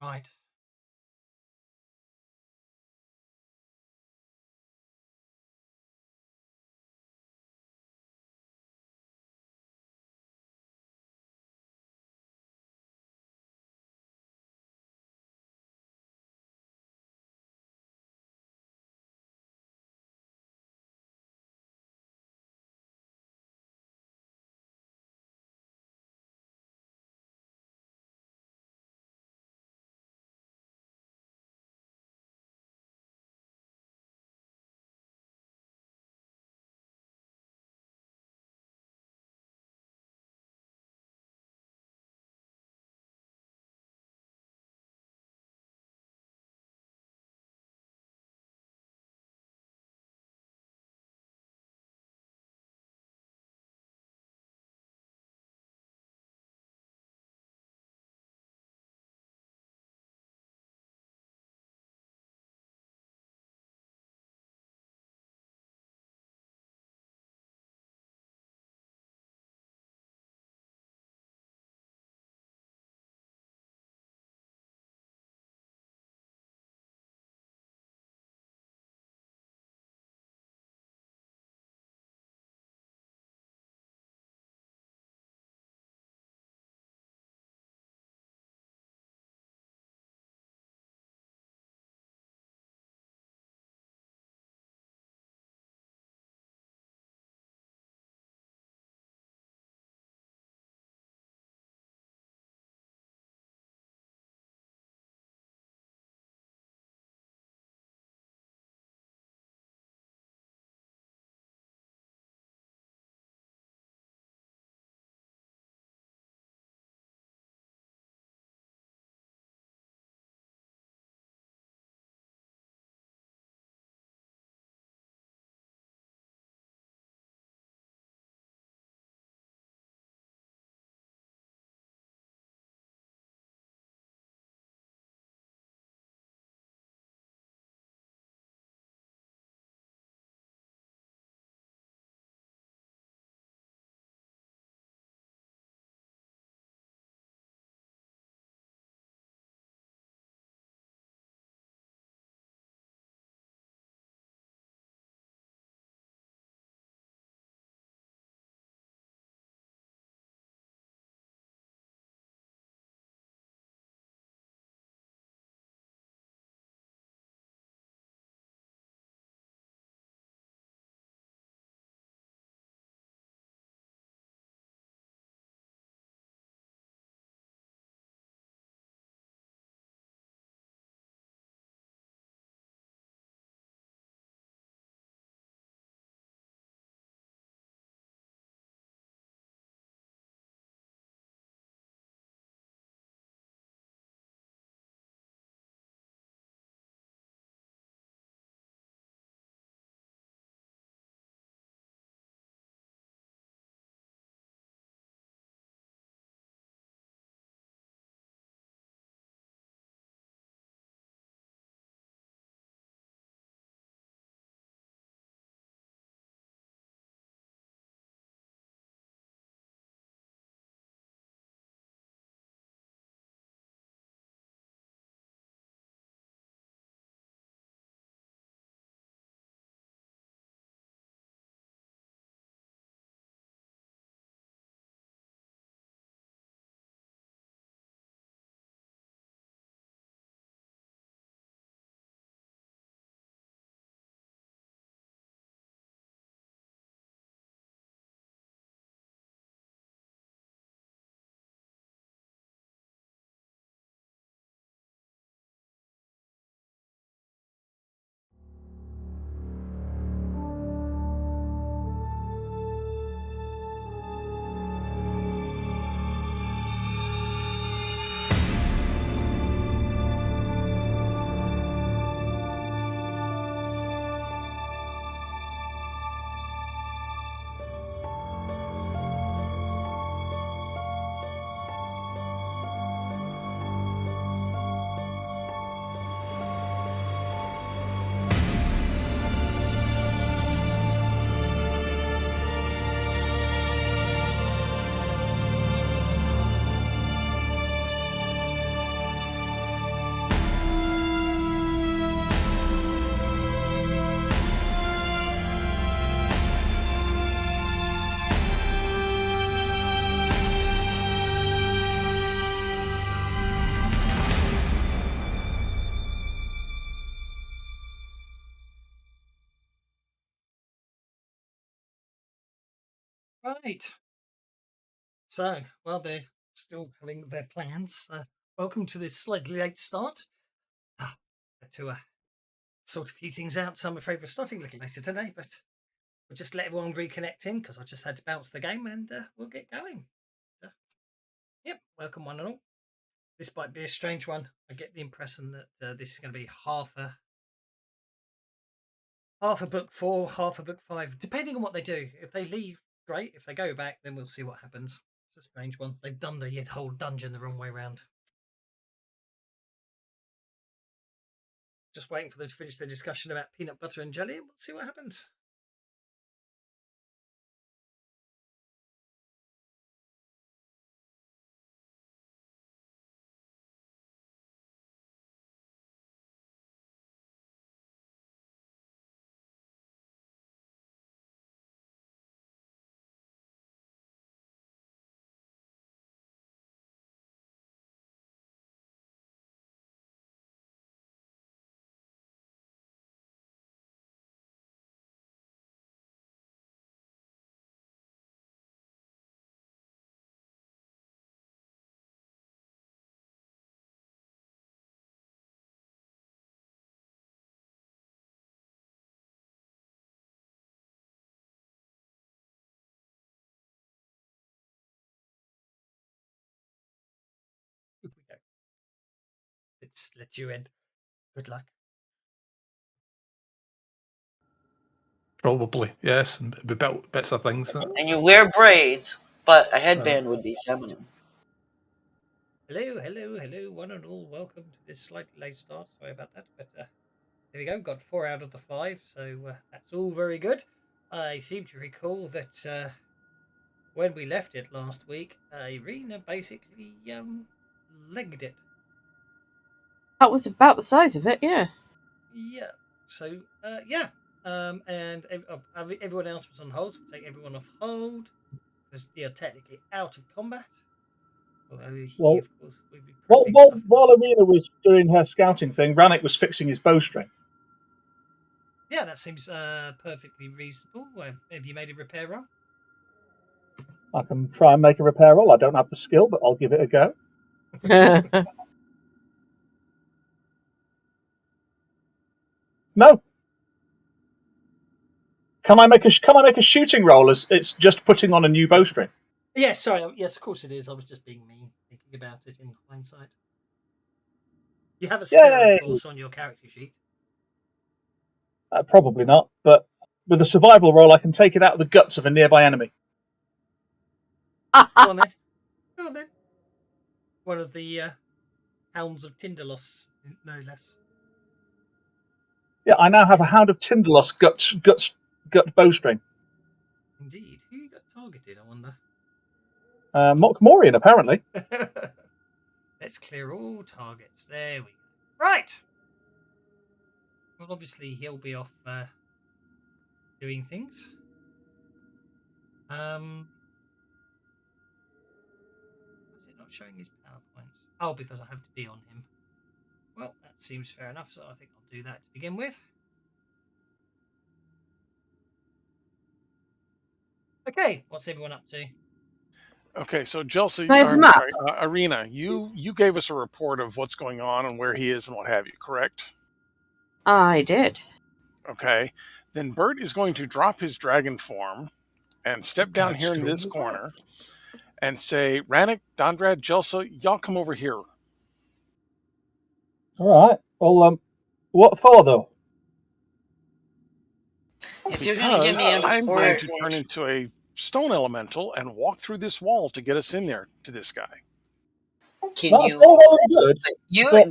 Right. Right. So, well, they're still having their plans. Welcome to this slightly late start. Had to sort a few things out, so I'm afraid we're starting a little later today, but we'll just let everyone reconnect in because I just had to bounce the game and we'll get going. Yep, welcome one and all. This might be a strange one. I get the impression that this is going to be half a book 4, half a book 5, depending on what they do. If they leave, great. If they go back, then we'll see what happens. It's a strange one. They've done the whole dungeon the wrong way round. Just waiting for them to finish their discussion about peanut butter and jelly, and we'll see what happens. Here we go. Let's let you in. Good luck. Probably, yes. And be bits of things. And you wear braids, but a headband would be feminine. Hello, one and all. Welcome to this slightly late start. Sorry about that, but there we go. Got 4 out of the 5, so that's all very good. I seem to recall that when we left it last week, Irina basically legged it. That was about the size of it, yeah. Yeah. So yeah. And everyone else was on hold, so we'll take everyone off hold because they are technically out of combat. Although he, Well, of course, would be prepping stuff. while Amina was doing her scouting thing, Rannick was fixing his bowstring. Yeah, that seems perfectly reasonable. Have you made a repair roll? I can try and make a repair roll. I don't have the skill, but I'll give it a go. No. Can I make a shooting roll as it's just putting on a new bowstring? Yes, sorry. Yes, of course it is. I was just being mean, thinking about it in hindsight. You have a skill, of course, on your character sheet. Probably not, but with a survival roll, I can take it out of the guts of a nearby enemy. Go on then. Go on then. One of the hounds of Tindalos, no less. Yeah, I now have a Hound of Tindalos gut bowstring. Indeed. Who got targeted, I wonder? Mokmorian, apparently. Let's clear all targets. There we go. Right. Well, obviously he'll be off doing things. Why is it not showing his PowerPoint? Oh, because I have to be on him. Well, that seems fair enough, so I think I'll do that to begin with. Okay, what's everyone up to? Okay, so Chelsea, Irina, you gave us a report of what's going on and where he is and what have you, correct? I did. Okay, then Bert is going to drop his dragon form and step down here in this corner and say, Rannick, Dondrad, Jelsa, y'all come over here. All right. Well, what for, though? If you're going to give me I'm going to turn into a stone elemental and walk through this wall to get us in there to this guy. Can That's you? all well and good.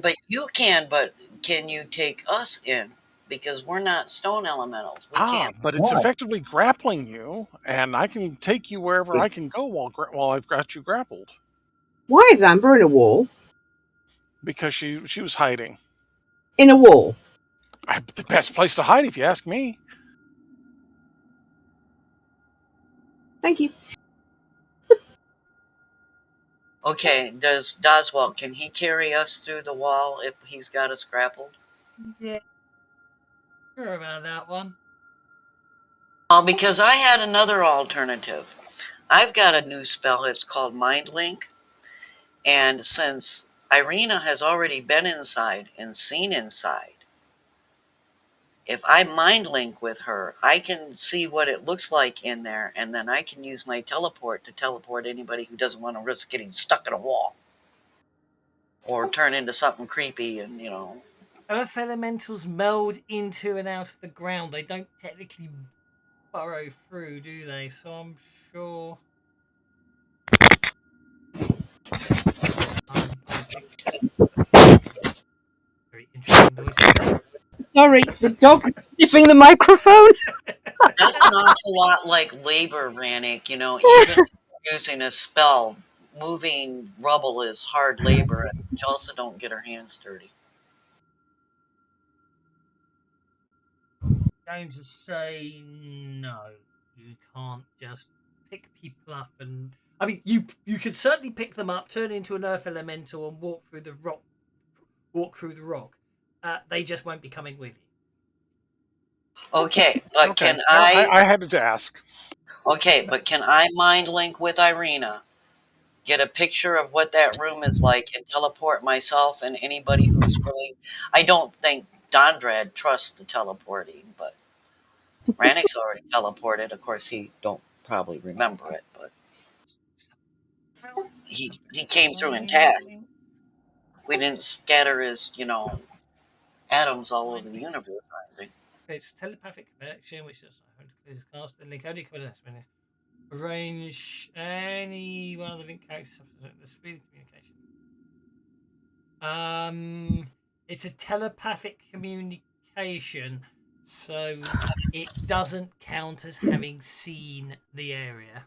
But you can. But can you take us in? Because we're not stone elementals. We can't. But it's effectively grappling you, and I can take you wherever I can go while I've got you grappled. Why is Amber in a wall? Because she was hiding. In a wall? The best place to hide, if you ask me. Thank you. Okay, does Doswell, can he carry us through the wall if he's got us grappled? Yeah. Sure about that one. Because I had another alternative. I've got a new spell. It's called Mind Link. And since Irina has already been inside and seen inside, if I mind link with her, I can see what it looks like in there, and then I can use my teleport to teleport anybody who doesn't want to risk getting stuck in a wall. Or turn into something creepy and, Earth elementals meld into and out of the ground. They don't technically burrow through, do they? So I'm sure. I think very interesting noises there. Sorry, the dog sniffing the microphone. That's an awful lot like labor, Rannick. Even using a spell, moving rubble is hard labor, and you also don't get her hands dirty. Going to say no. You can't just pick people up and. I mean, you could certainly pick them up, turn into an earth elemental, and walk through the rock. They just won't be coming with you. Okay, but Okay. can Well, I? I had to ask. Okay, but can I mind link with Irina? Get a picture of what that room is like and teleport myself and anybody who's really. I don't think Dondrad trusts the teleporting, but Rannick's already teleported. Of course, he don't probably remember it, but he came through intact. We didn't scatter his, atoms all over the universe. I think. It's telepathic connection, which is cast the link only coordinates. Arrange any one of the link characters the speed of communication. It's a telepathic communication, so it doesn't count as having seen the area.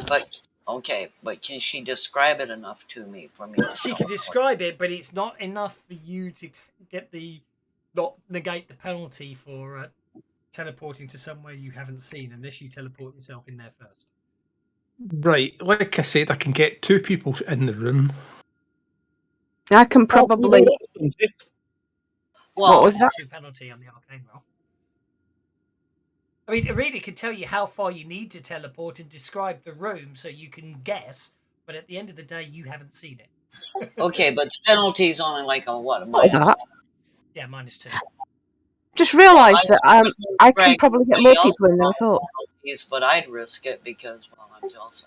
But can she describe it enough to me for me to? She can describe it, but it's not enough for you to get not negate the penalty for teleporting to somewhere you haven't seen, unless you teleport yourself in there first. Right, like I said, I can get 2 people in the room. I can probably. Well, What was that? 2 penalty on the arcane roll. I mean, it really could tell you how far you need to teleport and describe the room so you can guess, but at the end of the day, you haven't seen it. Okay, but the penalty's only like a What was minus. that? Yeah, -2. Just realised that I can probably get more people in than I thought. But I'd risk it because, I'm Jelsa.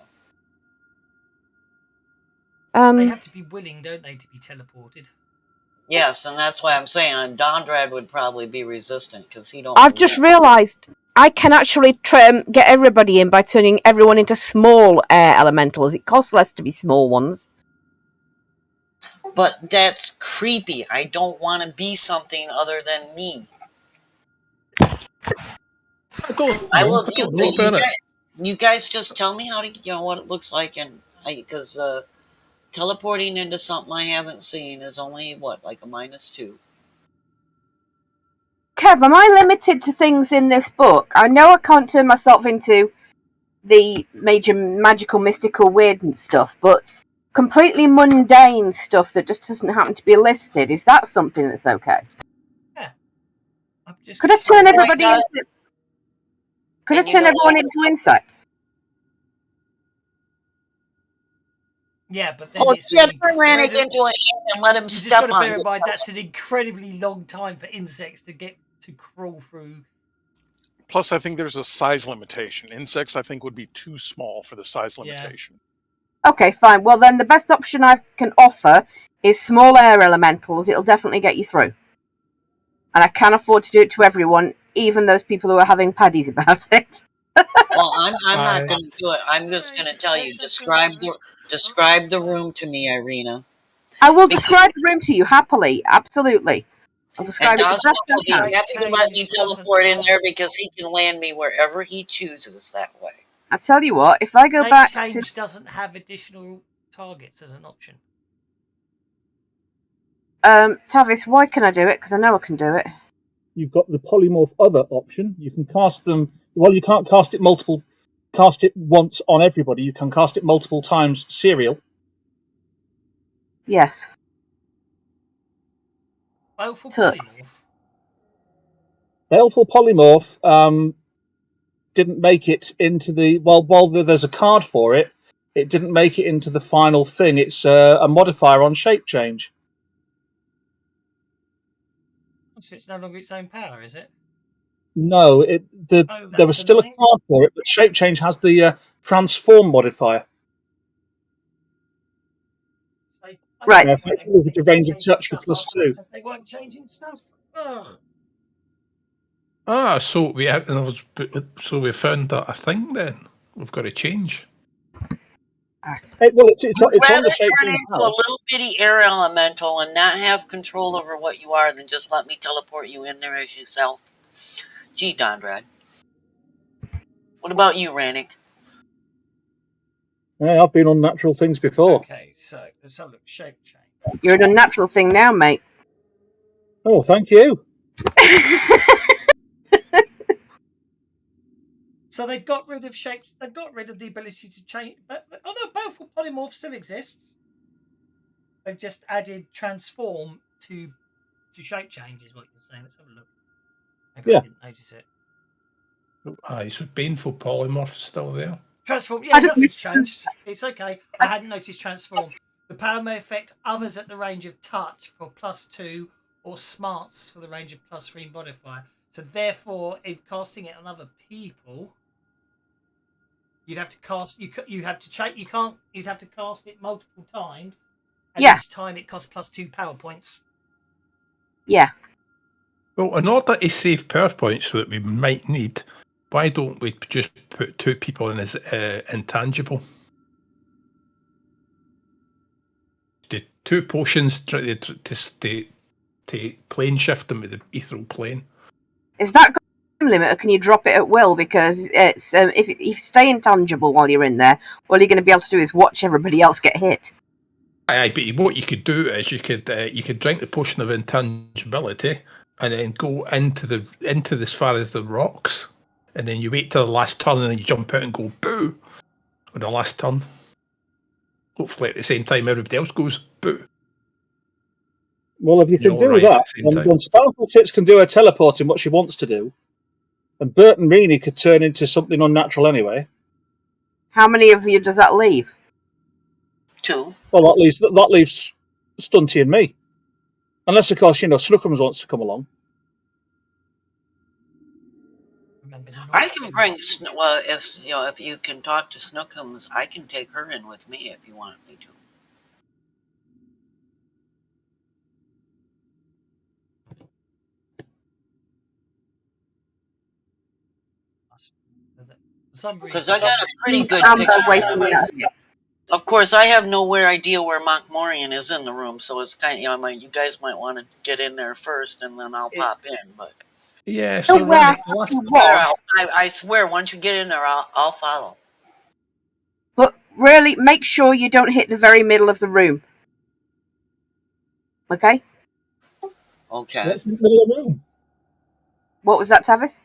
They have to be willing, don't they, to be teleported? Yes, and that's why I'm saying Dondrad would probably be resistant because he don't. I've just realised I can actually get everybody in by turning everyone into small air elementals. It costs less to be small ones. But that's creepy. I don't want to be something other than me. I don't know. You guys just tell me how to, what it looks like, and because teleporting into something I haven't seen is only like a -2. Kev, am I limited to things in this book? I know I can't turn myself into the major magical, mystical, weird and stuff, but completely mundane stuff that just doesn't happen to be listed, is that something that's okay? Yeah. Could I turn everybody into... Could I turn everyone into insects? Yeah, but then it's turn Rannick into an ant and let him step on it. You just got to bear in mind that's an incredibly long time for insects to crawl through. Plus, I think there's a size limitation. Insects, I think, would be too small for the size limitation. Yeah. Okay, fine. Well, then the best option I can offer is small air elementals. It'll definitely get you through. And I can afford to do it to everyone, even those people who are having paddies about it. Well, I'm not going to do it. I'm just going to tell you, describe the room to me, Irina. I will describe the room to you happily, absolutely. I'll describe it the best I can. You have to let me teleport in there because he can land me wherever he chooses that way. I tell you what, if I go back to... Change doesn't have additional targets as an option. Tavis, why can I do it? Because I know I can do it. You've got the polymorph other option. You can cast them... Well, you can't cast it once on everybody. You can cast it multiple times serial. Yes. Baleful polymorph. Baleful polymorph didn't make it into the while there's a card for it. It didn't make it into the final thing. It's a modifier on shape change. So it's no longer its own power, is it? No, there that's was still annoying. a card for it, but shape change has the transform modifier. Right. Effectively, with the range of touch for +2. They weren't changing stuff. Ugh. So we found that a thing then. We've got to change. Well, it's You'd on rather the shape turn change into a little bitty air elemental and not have control over what you are than just let me teleport you in there as yourself. Gee, Dondrad. What about you, Rannick? Yeah, I've been on natural things before. Okay, so let's have a look. Shape change. You're an unnatural thing now, mate. Oh, thank you. So they've got rid of shape. They've got rid of the ability to change. But no, powerful polymorph still exists. They've just added transform to shape change. Is what you're saying. Let's have a look. Maybe I didn't notice it. Aye, so baneful polymorph is still there. Transform. Yeah, nothing's changed. It's okay. I hadn't noticed transform. The power may affect others at the range of touch for +2 or smarts for the range of +3 modifier. So therefore, if casting it on other people, you'd have to cast. You have to check. You can't. You'd have to cast it multiple times. And each time it costs +2 power points. Yeah. Well, in order to save power points that we might need, why don't we just put 2 people in as intangible? Do 2 potions to plane shift them with the ethereal plane. Is that time limit, or can you drop it at will? Because it's if you stay intangible while you're in there, all you're going to be able to do is watch everybody else get hit. Aye, but what you could do is you could drink the potion of intangibility and then go into as far as the rocks, and then you wait till the last turn and then you jump out and go boo on the last turn. Hopefully at the same time everybody else goes boo. Well, if you can do that, then Sparkle Tits can do her teleporting what she wants to do, and Bert and Reenie could turn into something unnatural anyway. How many of you does that leave? 2. Well, that leaves Stunty and me, unless of course Snookums wants to come along. I can bring. Well, if you can talk to Snookums, I can take her in with me if you want me to. Because I got a pretty good picture. Of course, I have no idea where Monkmorian is in the room, so it's kind of, you guys might want to get in there first, and then I'll pop in. But yeah, so I swear, once you get in there, I'll follow. But really, make sure you don't hit the very middle of the room. Okay. Okay. What's in the middle of the room? What was that, Tavis?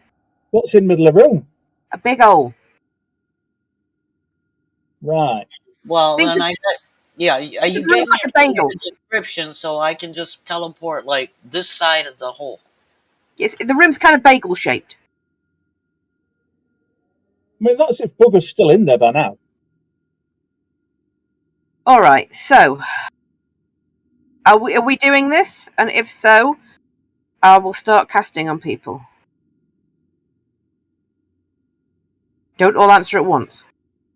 What's in the middle of the room? A big hole. Right. Well, then you gave me a description, so I can just teleport like this side of the hole. Yes, the room's kind of bagel shaped. I mean, that's if Bugger's still in there by now. All right, so are we doing this? And if so, I will start casting on people. Don't all answer at once.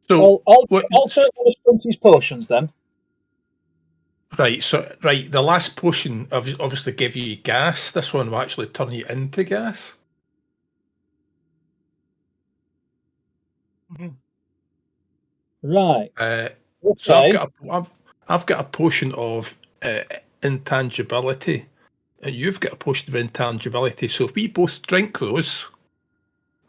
So I'll take one of Stunty's potions then. Right, the last potion obviously give you gas. This one will actually turn you into gas. Mm-hmm. Right. Okay. So I've got a potion of intangibility, and you've got a potion of intangibility. So if we both drink those,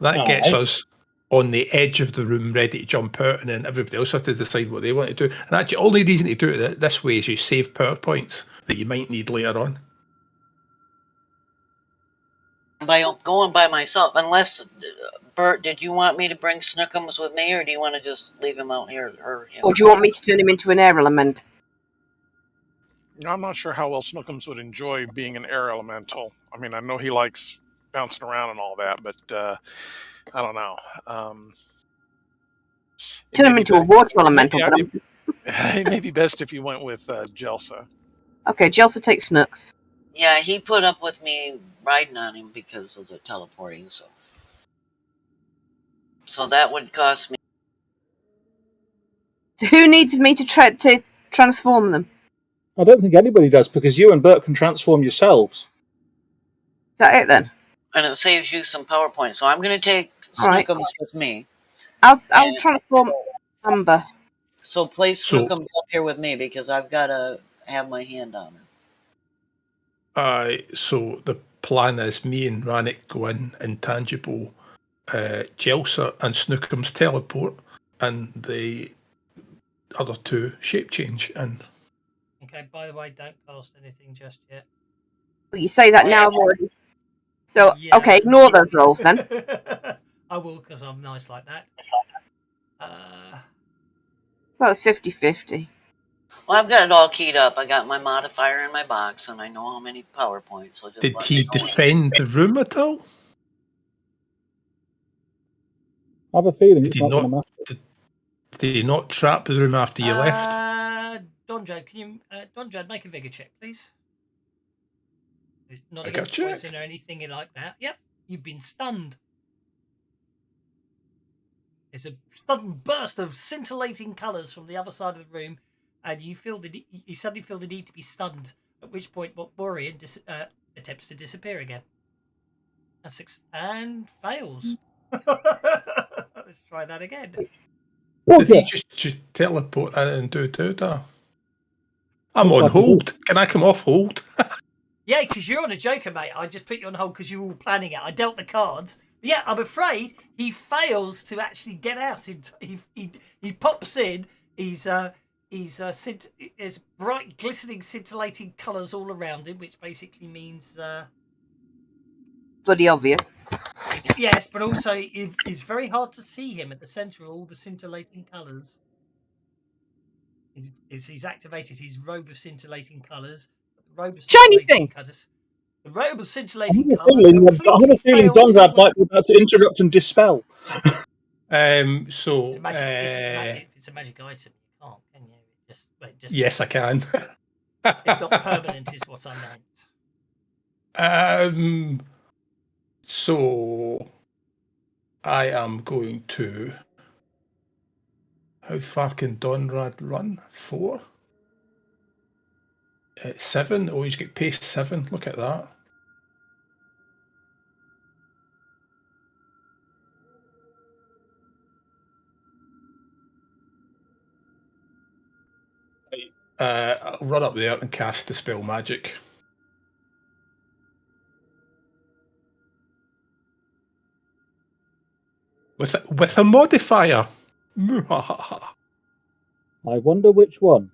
that gets us on the edge of the room, ready to jump out, and then everybody else has to decide what they want to do. And actually, only reason to do it this way is you save power points that you might need later on. By going by myself, unless Bert, did you want me to bring Snookums with me, or do you want to just leave him out here? Or do you want me to turn him into an air element? I'm not sure how well Snookums would enjoy being an air elemental. I mean, I know he likes bouncing around and all that, but I don't know. Turn them into a water elemental. It may be best if you went with Jelsa. Okay, Jelsa takes Snooks. Yeah, he put up with me riding on him because of the teleporting, so that would cost me. Who needs me to transform them? I don't think anybody does, because you and Bert can transform yourselves. Is that it then? And it saves you some power points. So I'm going to take Snookums with me. I'll transform Amber. So place Snookums up here with me, because I've got to have my hand on her. So the plan is me and Rannick go in intangible, Jelsa and Snookums teleport, and the other two shape change. And okay, by the way, don't cast anything just yet. Well, you say that now, I've already. So yeah. Okay, ignore those rolls then. I will, because I'm nice like that. Well, it's 50-50. Well, I've got it all keyed up. I got my modifier in my box, and I know how many power points. So just did he defend the room at all? I have a feeling did he not trap the room after you left? Donjad, can you Donjad, make a vigor check, please? Not I against poison or anything like that. Yep, you've been stunned. There's a sudden burst of scintillating colours from the other side of the room, and you suddenly feel the need to be stunned. At which point, Borean attempts to disappear again. And fails. Let's try that again. Did he just teleport in and do that? I'm on hold. Can I come off hold? Yeah, because you're on a Joker, mate. I just put you on hold because you were all planning it. I dealt the cards. But yeah, I'm afraid he fails to actually get out. He pops in. There's bright, glistening, scintillating colours all around him, which basically means bloody obvious. Yes, but also it's very hard to see him at the centre of all the scintillating colours. He's activated his robe of scintillating colours. Shiny things. The robe of scintillating colours. I have a feeling Donrad might be about to interrupt and dispel. So it's a magic item. You can't, can you? Yes, I can. It's not permanent, is what I meant. So I am going to. How far can Donrad run? 4? 7? Oh, he's got pace 7. Look at that. I'll run up there and cast Dispel Magic. With a modifier. I wonder which one.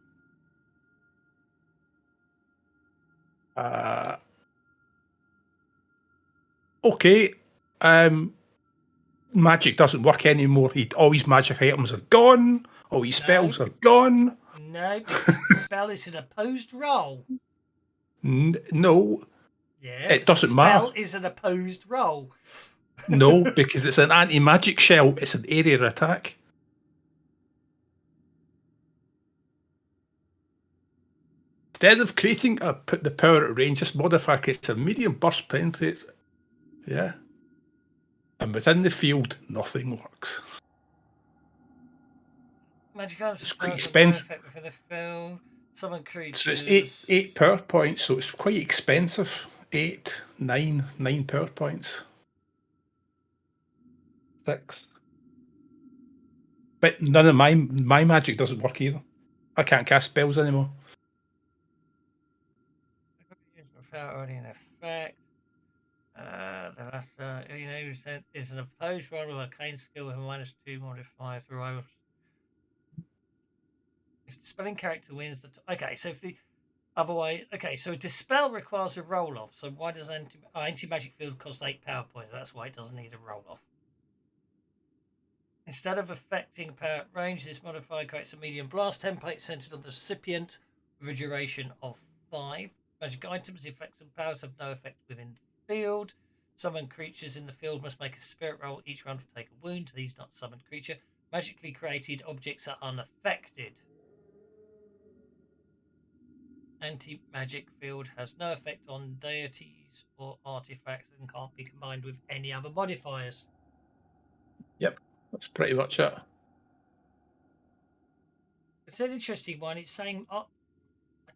Okay. Magic doesn't work anymore. All his magic items are gone. All his spells are gone. No, because the spell is an opposed roll. No. Yes, it doesn't matter. Spell is an opposed roll. No, because it's an anti-magic shell. It's an area attack. Instead of creating the power at range, this modifier creates a medium burst penalty. Yeah. And within the field, nothing works. Magic items it's quite expensive for the field. Summon creatures. So it's 8 power points, so it's quite expensive. 8, 9 power points. 6. But none of my magic doesn't work either. I can't cast spells anymore. Already in effect. Is an opposed roll of arcane skill with a -2 modifier through. If the spelling character wins the okay, so if the other way, okay, so a dispel requires a roll off. So why does anti-magic field cost 8 power points? That's why it doesn't need a roll off. Instead of affecting power range, this modifier creates a medium blast template centered on the recipient with a duration of 5. Magic items, effects, and powers have no effect within the field. Summoned creatures in the field must make a spirit roll. Each round will take a wound. These not summoned creature. Magically created objects are unaffected. Anti-magic field has no effect on deities or artifacts and can't be combined with any other modifiers. Yep, that's pretty much it. It's an interesting one. It's saying, I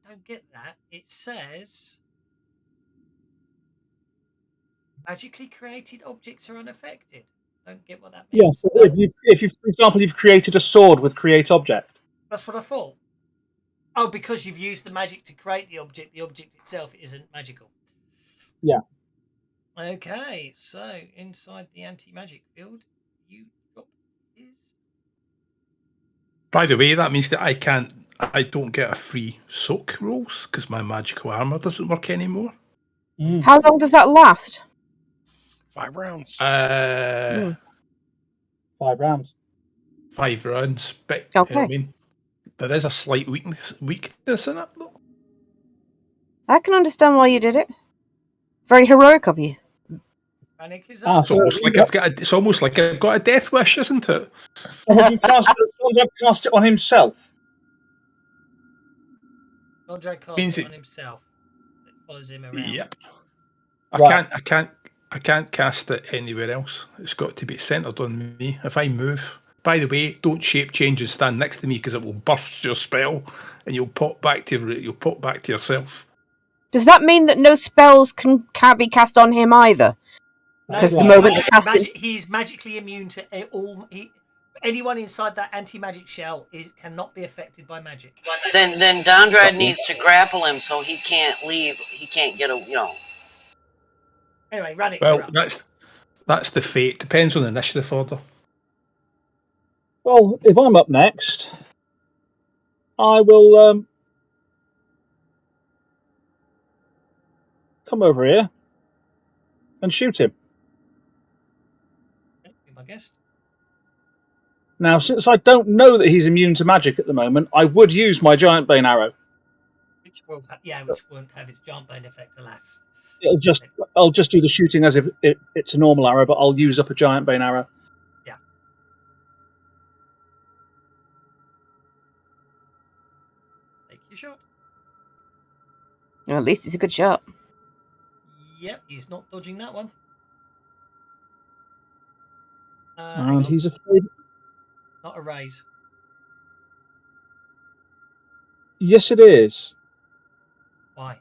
don't get that. It says magically created objects are unaffected. I don't get what that means. Yeah, so if you, for example, you've created a sword with create object. That's what I thought. Oh, because you've used the magic to create the object itself isn't magical. Yeah. Okay, so inside the anti-magic field, you drop his. By the way, that means that I don't get a free soak rolls because my magical armor doesn't work anymore. How long does that last? 5 rounds. 5 rounds. 5 rounds, but Okay. you know what I mean, there is a slight weakness in it, though. I can understand why you did it. Very heroic of you. It's almost like I've got a death wish, isn't it? Have you cast it on himself? Andre cast it on himself. It follows him around. Yep. I can't cast it anywhere else. It's got to be centered on me. If I move, by the way, don't shape change and stand next to me because it will burst your spell and you'll pop back to yourself. Does that mean that no spells can't be cast on him either? Because the moment he's magically immune to all. Anyone inside that anti-magic shell cannot be affected by magic. Then Dondrad needs to grapple him so he can't leave. He can't get Anyway, run it. Well, that's the fate. Depends on the initiative order. Well, if I'm up next, I will come over here and shoot him. My guest. Now, since I don't know that he's immune to magic at the moment, I would use my giant bane arrow. Which won't have its giant bane effect, alas. I'll just do the shooting as if it's a normal arrow, but I'll use up a giant bane arrow. Yeah. Take your shot. Well, at least it's a good shot. Yep, he's not dodging that one. And he's afraid. Not a raise. Yes, it is. Why?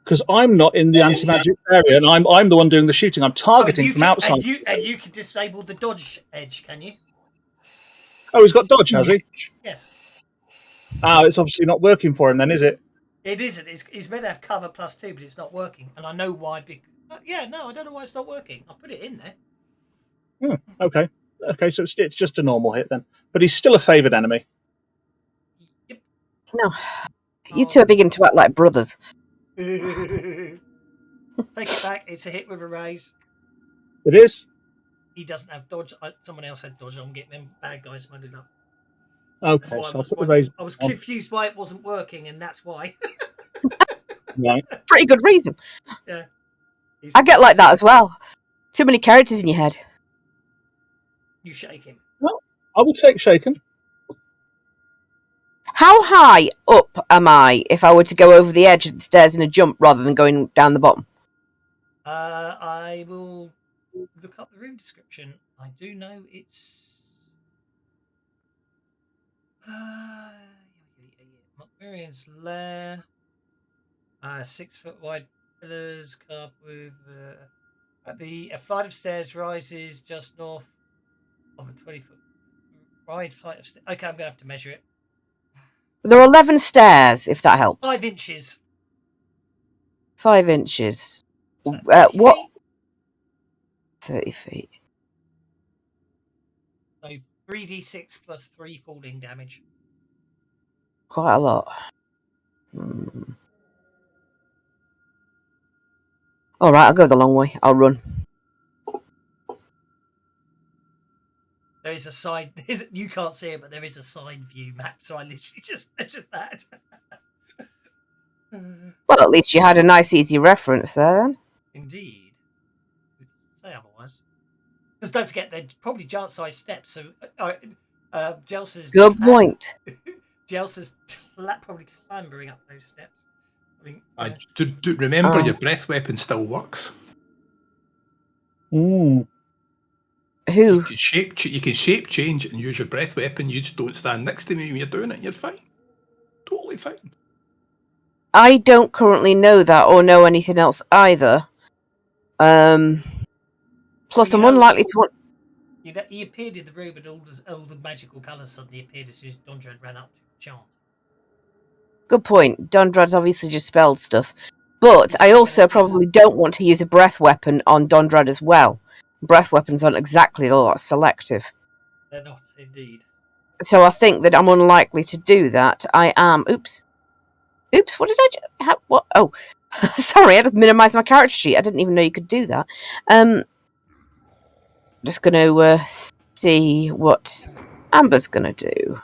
Because I'm not in the anti-magic area, and I'm the one doing the shooting. I'm targeting from outside. And you can disable the dodge edge, can you? Oh, he's got dodge, has he? Yes. Oh, it's obviously not working for him then, is it? It isn't. He's meant to have cover +2, but it's not working. And I know why. I don't know why it's not working. I'll put it in there. Okay, so it's just a normal hit then. But he's still a favoured enemy. Yep. No. You two are beginning to act like brothers. Take it back. It's a hit with a raise. It is? He doesn't have dodge. Someone else had dodge. I'm getting them bad guys muddled up. Okay, so I'll put the raise. I was confused why it wasn't working, and that's why. Right. Pretty good reason. Yeah. I get like that as well. Too many characters in your head. You shake him. Well, I will take shaken. How high up am I if I were to go over the edge of the stairs in a jump rather than going down the bottom? I will look up the room description. I do know it's Miriam's lair. 6 foot wide pillars carved with a flight of stairs rises just north of a 20-foot wide flight of stairs. Okay, I'm gonna have to measure it. There are 11 stairs, if that helps. 5 inches. 5 inches. So 30 what? feet? 30 feet. So 3d6 plus 3 falling damage. Quite a lot. All right, I'll go the long way. I'll run. There is a side. You can't see it, but there is a side view map. So I literally just measured that. Well, at least you had a nice, easy reference there, then. Indeed. Because don't forget, they're probably giant-sized steps. So, Jelsa's Good point. Jelsa's probably clambering up those steps. I mean, remember your breath weapon still works. Who? You can shape change and use your breath weapon. You just don't stand next to me when you're doing it. You're fine. Totally fine. I don't currently know that or know anything else either. Plus, I'm unlikely to want. He appeared in the room, and all the magical colours suddenly appeared as soon as Dondrad ran up to chant. Good point. Dondrad's obviously just spelled stuff. But I also probably don't want to use a breath weapon on Dondrad as well. Breath weapons aren't exactly a lot selective. They're not, indeed. So I think that I'm unlikely to do that. I am. Oops. What did I do? What? Oh, sorry. I had to minimise my character sheet. I didn't even know you could do that. Just going to see what Amber's going to do.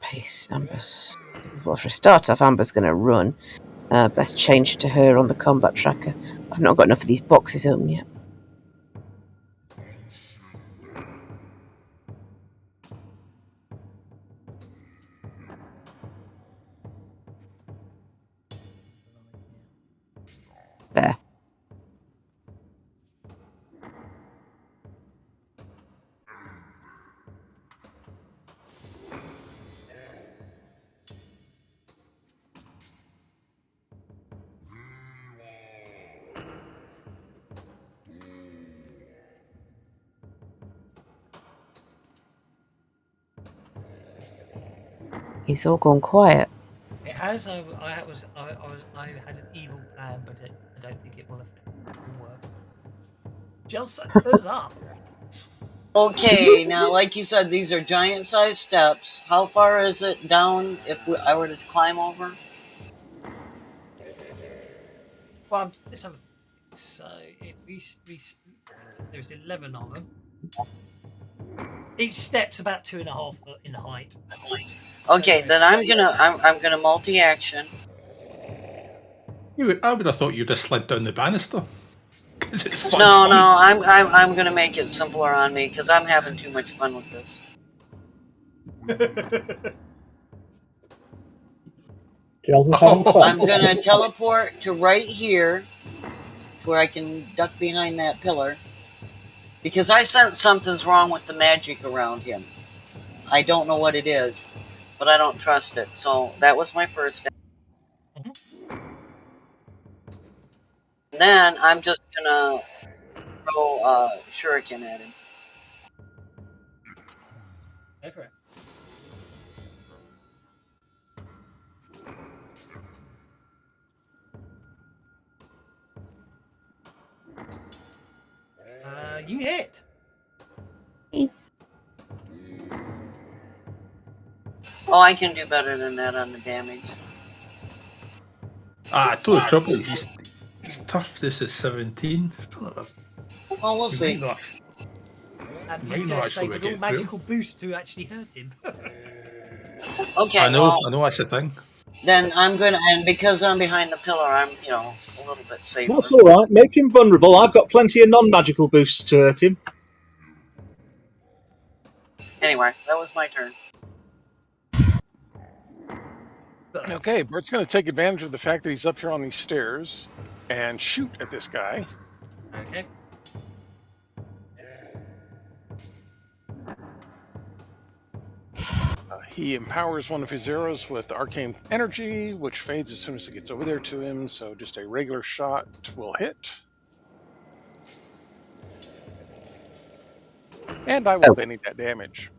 Pace, Amber's. Well, for a start off, Amber's going to run. Best change to her on the combat tracker. I've not got enough of these boxes open yet. There. He's all gone quiet. It has. I had an evil plan, but I don't think it will work. Jelsa's up. Okay, now, like you said, these are giant-sized steps. How far is it down if I were to climb over? Well, let's have a think. So if there's 11 of them. Each step's about 2.5 foot in height. Okay, then I'm gonna multi-action. I would have thought you'd have slid down the banister. It's fun. No, I'm gonna make it simpler on me because I'm having too much fun with this. I'm gonna teleport to right here, to where I can duck behind that pillar, because I sense something's wrong with the magic around him. I don't know what it is, but I don't trust it. So that was my first. And then I'm just gonna throw shuriken at him. Go for it. You hit. Oh, I can do better than that on the damage. To the trouble is he's tough. This is 17. Well, we'll see. And you disabled all magical boost to actually hurt him. Okay. I know that's the thing. Then I'm gonna, and because I'm behind the pillar, I'm a little bit safer. That's all right. Make him vulnerable. I've got plenty of non-magical boosts to hurt him. Anyway, that was my turn. Okay, Bert's going to take advantage of the fact that he's up here on these stairs and shoot at this guy. Okay. He empowers one of his arrows with arcane energy, which fades as soon as it gets over there to him, so just a regular shot will hit. And I will benny that damage.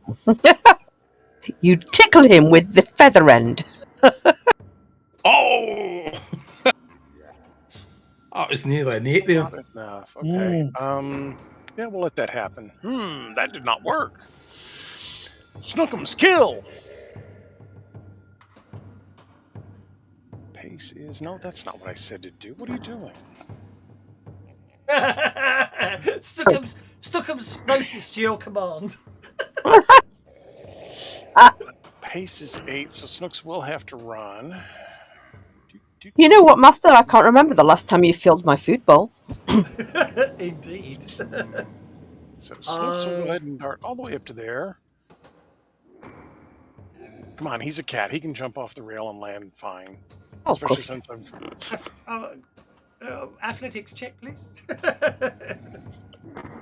You tickle him with the feather end. Oh! Oh, it's nearly an 8 there. Not enough. Okay. Yeah, we'll let that happen. That did not work. Snookums, kill! Pace is... No, that's not what I said to do. What are you doing? Snookums noticed your command. Pace is 8, so Snooks will have to run. You know what, Master? I can't remember the last time you filled my food bowl. Indeed. So Snooks will go ahead and dart all the way up to there. Come on, he's a cat. He can jump off the rail and land fine. Oh, Especially since I'm... athletics check, please.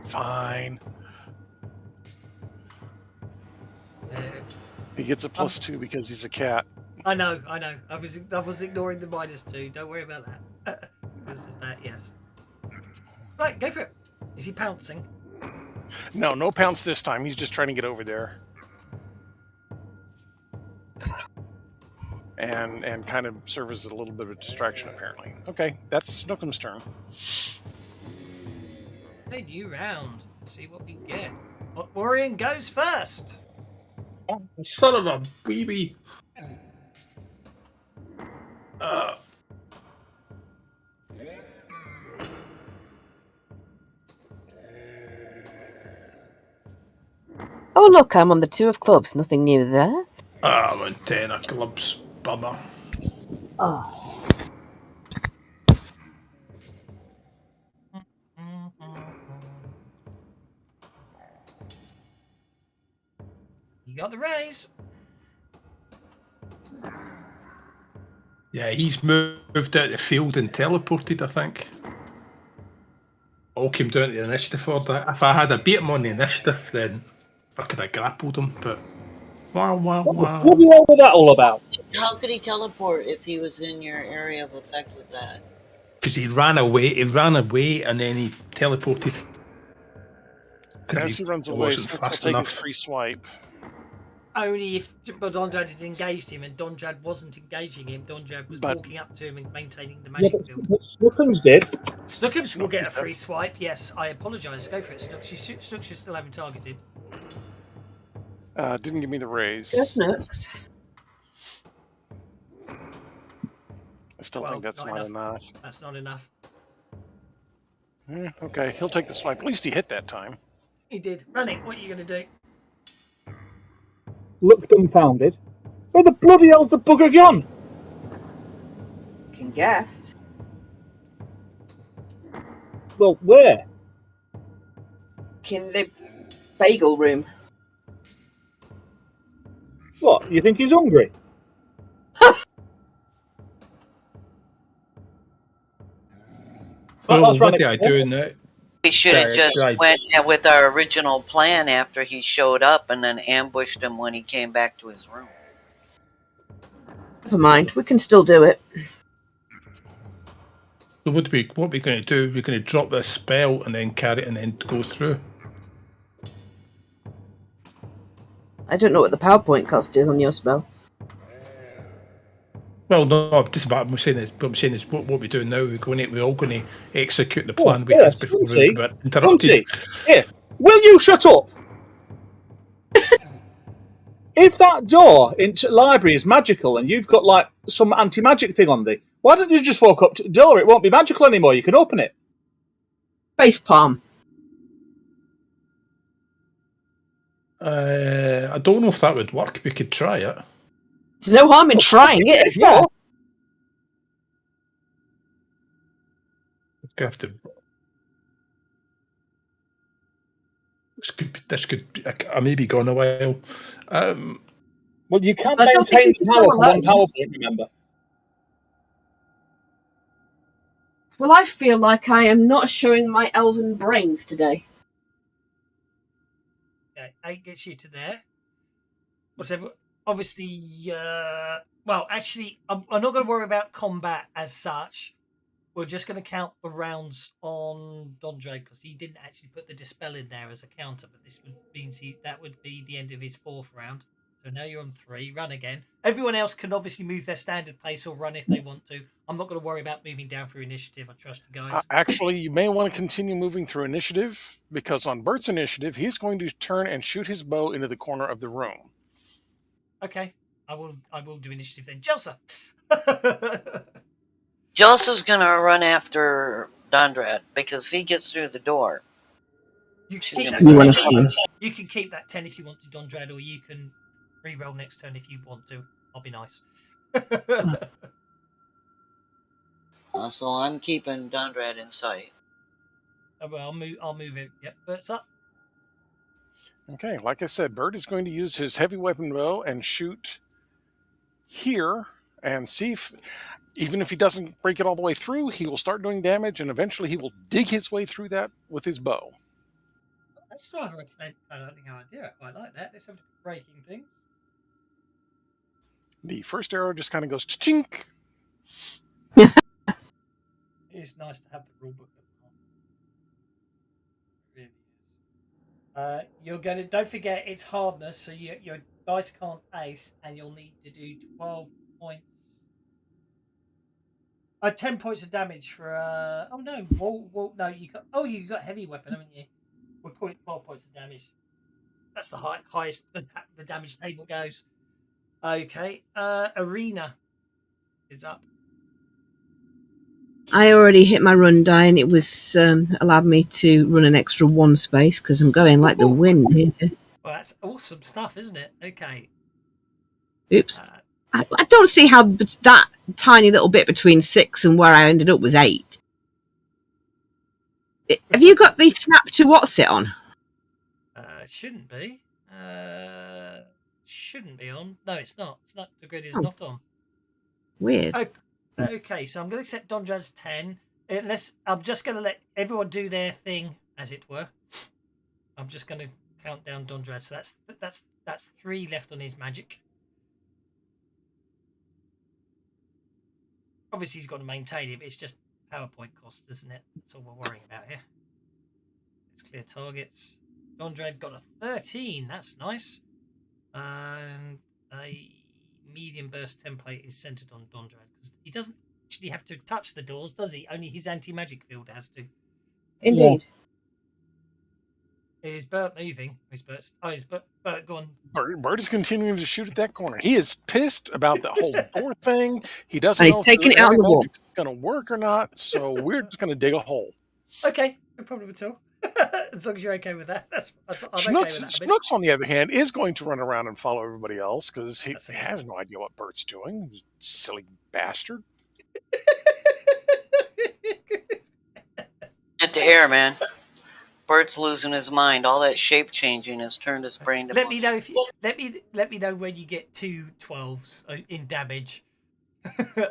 Fine. He gets a +2 because he's a cat. I know. I was ignoring the -2. Don't worry about that. Because of that, yes. Right, go for it. Is he pouncing? No pounce this time. He's just trying to get over there. And kind of serve as a little bit of a distraction, apparently. Okay, that's Snookem's turn. A new round. See what we get. Orion goes first. Oh, son of a baby. Oh, look, I'm on the 2 of clubs. Nothing new there. I'm on 10 of clubs. Bummer. Oh. You got the raise. Yeah, he's moved out the field and teleported, I think. All came down to the initiative for that. If I had beat him on the initiative, then I could have grappled him, but... Wow. What the hell was that all about? How could he teleport if he was in your area of effect with that? Because he ran away and then he teleported. As he runs away, Snooks will take his free swipe. Only if Dondrad had engaged him and Dondrad wasn't engaging him. Dondrad was walking up to him and maintaining the magic field. But Snookums did. Snookums will get a free swipe. Yes, I apologise. Go for it, Snooks. Snooks should still have him targeted. Didn't give me the raise. Yes, Snooks. I still think that's not enough. That's not enough. Okay, he'll take the swipe. At least he hit that time. He did. Running. What are you going to do? Look dumbfounded. Where the bloody hell's the bugger gone? I can guess. Well, where? In the bagel room. What? You think he's hungry? Oh, what did I do now? We should have just went with our original plan after he showed up and then ambushed him when he came back to his room. Never mind, we can still do it. So what we're going to do, we're going to drop this spell and then carry it and then go through. I don't know what the PowerPoint cost is on your spell. Well, no, this is what I'm saying is what we're doing now. We're all going to execute the plan before we get interrupted. Here, will you shut up? If that door into the library is magical and you've got like some anti-magic thing on there, why don't you just walk up to the door? It won't be magical anymore. You can open it. Face palm. I don't know if that would work. We could try it. There's no harm in trying it, is there? Have to. This could be. I may be gone a while. Well, you can't maintain the power for one PowerPoint, remember? Well, I feel like I am not showing my elven brains today. Okay, 8 gets you to there. Whatever. Obviously, well, actually, I'm not going to worry about combat as such. We're just going to count the rounds on Dondrad because he didn't actually put the dispel in there as a counter, but this means that would be the end of his 4th round. So now you're on 3. Run again. Everyone else can obviously move their standard pace or run if they want to. I'm not going to worry about moving down through initiative. I trust you guys. Actually, you may want to continue moving through initiative because on Bert's initiative, he's going to turn and shoot his bow into the corner of the room. Okay, I will do initiative then. Jelsa. Jelsa's gonna run after Dondrad because if he gets through the door, you can keep that 10 if you want to, Dondrad, or you can re-roll next turn if you want to. I'll be nice. So I'm keeping Dondrad in sight. Oh, well, I'll move it. Yep, Bert's up. Okay, like I said, Bert is going to use his heavy weapon bow and shoot here and see if, even if he doesn't break it all the way through, he will start doing damage and eventually he will dig his way through that with his bow. That's rather exciting idea. I quite like that. There's some breaking things. The first arrow just kind of goes chink. It's nice to have the rule book at the It really is. You're gonna don't forget it's hardness, so your dice can't ace, and you'll need to do 12 points. 10 points of damage for oh no, no, you got heavy weapon, haven't you? We'll call it 12 points of damage. That's the highest the damage table goes. Okay, Arena is up. I already hit my run die, and it was allowed me to run an extra 1 space because I'm going like the wind here. Well, that's awesome stuff, isn't it? Okay. Oops. I don't see how that tiny little bit between 6 and where I ended up was 8. Have you got the snap to what's it on? Shouldn't be. Shouldn't be on. No, it's not. It's not. The grid is not on. Weird. Okay, so I'm going to accept Dondrad's 10. Unless I'm just going to let everyone do their thing, as it were. I'm just going to count down Dondrad. So that's 3 left on his magic. Obviously, he's got to maintain it, but it's just PowerPoint cost, isn't it? That's all we're worrying about here. Let's clear targets. Dondrad got a 13. That's nice. And a medium burst template is centered on Dondrad because he doesn't actually have to touch the doors, does he? Only his anti-magic field has to. Indeed. Is Bert moving? Is Bert gone? Bert is continuing to shoot at that corner. He is pissed about the whole door thing. He doesn't know if taking it out of the wall. It's going to work or not. So we're just going to dig a hole. Okay, no problem at all. As long as you're okay with that. I'm okay with that. Snooks, on the other hand, is going to run around and follow everybody else because he has no idea what Bert's doing. He's a silly bastard. Get to air, man. Bert's losing his mind. All that shape changing has turned his brain to let me know if you, let me know when you get 2 12s in damage. I'll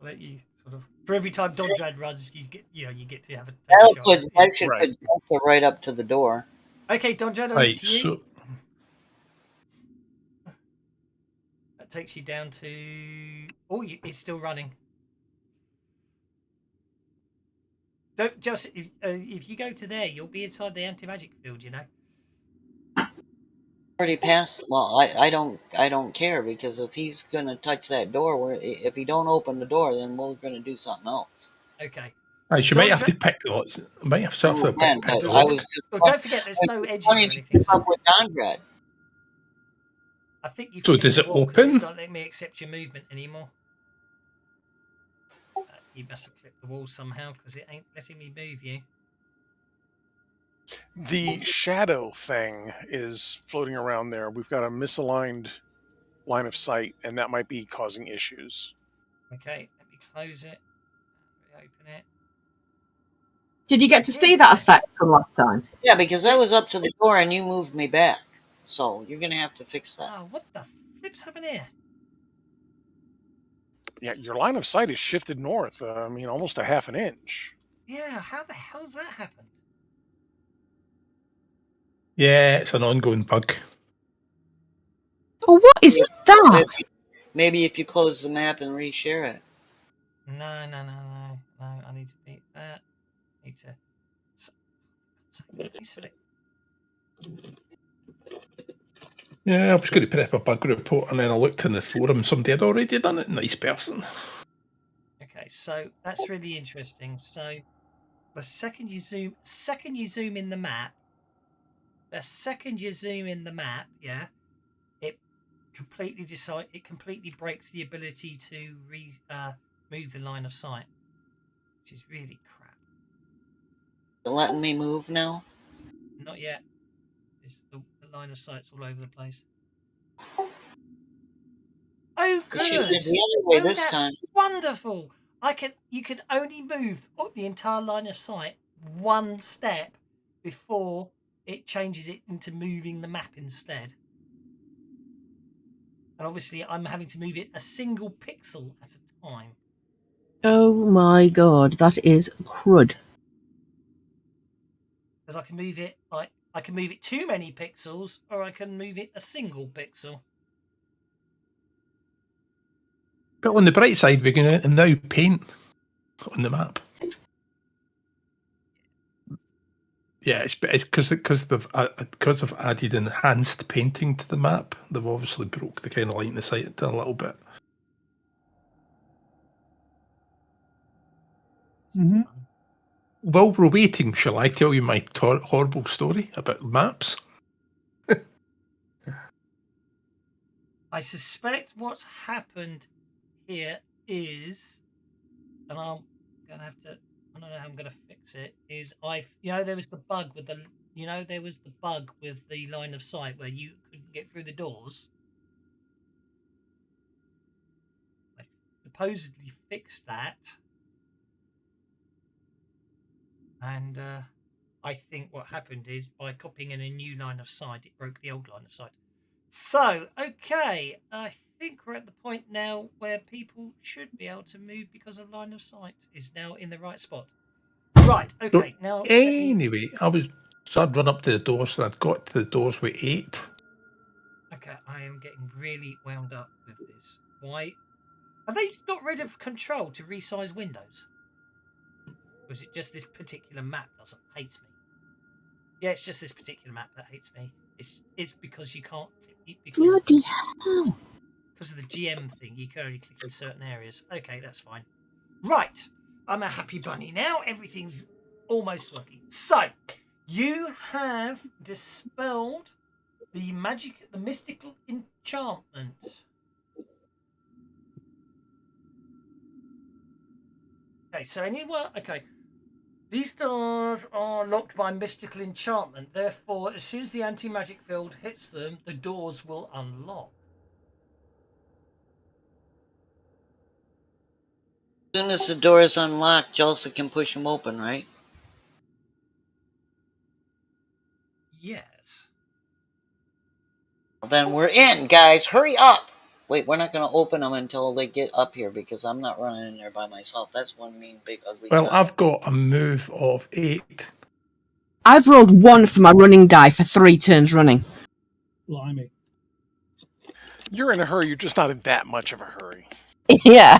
let you sort of for every time Dondrad runs, you get to have a shot. I should put Delta right up to the door. Okay, Dondrad, over to you. So... That takes you down to it's still running. Don't just if you go to there, you'll be inside the anti-magic field. You know. Already passed. Well, I don't care because if he's gonna touch that door, if he don't open the door, then we're gonna do something else. Okay. You might have to pick the lots. Might have to pick the lots. Don't forget, there's no edges or anything. So. With Dondrad. I think you. So does it open? It's not letting me accept your movement anymore. You must have clipped the wall somehow because it ain't letting me move you. The shadow thing is floating around there. We've got a misaligned line of sight, and that might be causing issues. Okay, let me close it. Reopen it. Did you get to see that effect from last time? Yeah, because I was up to the door and you moved me back. So you're going to have to fix that. Oh, what the flip's happening here? Yeah, your line of sight is shifted north. Almost a half an inch. Yeah, how the hell's that happened? Yeah, it's an ongoing bug. Oh, what is that? Maybe if you close the map and reshare it. No. I need to beat that. I need to select. Yeah, I was going to put up a bug report and then I looked in the forum. Somebody had already done it. Nice person. Okay, so that's really interesting. So the second you zoom in the map, yeah, it completely breaks the ability to move the line of sight, which is really crap. They're letting me move now? Not yet. The line of sight's all over the place. Oh, good. The other way this that's time. Wonderful. You can only move up the entire line of sight one step before it changes it into moving the map instead. And obviously, I'm having to move it a single pixel at a time. Oh my god, that is crud. Because I can move it I can move it too many pixels, or I can move it a single pixel. But on the bright side, we can now paint on the map. Yeah, it's because they've added enhanced painting to the map. They've obviously broke the kind of line of sight a little bit. Mm-hmm. While we're waiting, shall I tell you my horrible story about maps? I suspect what's happened here is, and I'm gonna have to. I don't know how I'm gonna fix it. Is there was the bug with the line of sight where you couldn't get through the doors. I supposedly fixed that, and I think what happened is by copying in a new line of sight, it broke the old line of sight. So, okay, I think we're at the point now where people should be able to move because of line of sight is now in the right spot. Right, okay, now... Anyway, so I'd run up to the doors, and I'd got to the doors with 8. Okay, I am getting really wound up with this. Why? Have they got rid of control to resize windows? Or is it just this particular map doesn't hate me? Yeah, it's just this particular map that hates me. It's because you can't... Bloody hell. Because of the GM thing, you can only click in certain areas. Okay, that's fine. Right, I'm a happy bunny now. Everything's almost working. So, you have dispelled the mystical enchantment. Okay, so okay. These doors are locked by mystical enchantment. Therefore, as soon as the anti-magic field hits them, the doors will unlock. As soon as the door is unlocked, Jalsa can push them open, right? Yes. Well, then we're in, guys. Hurry up! Wait, we're not going to open them until they get up here because I'm not running in there by myself. That's one mean, big, ugly Well, giant. I've got a move of 8. I've rolled 1 for my running die for 3 turns running. Blimey. You're in a hurry. You're just not in that much of a hurry. Yeah.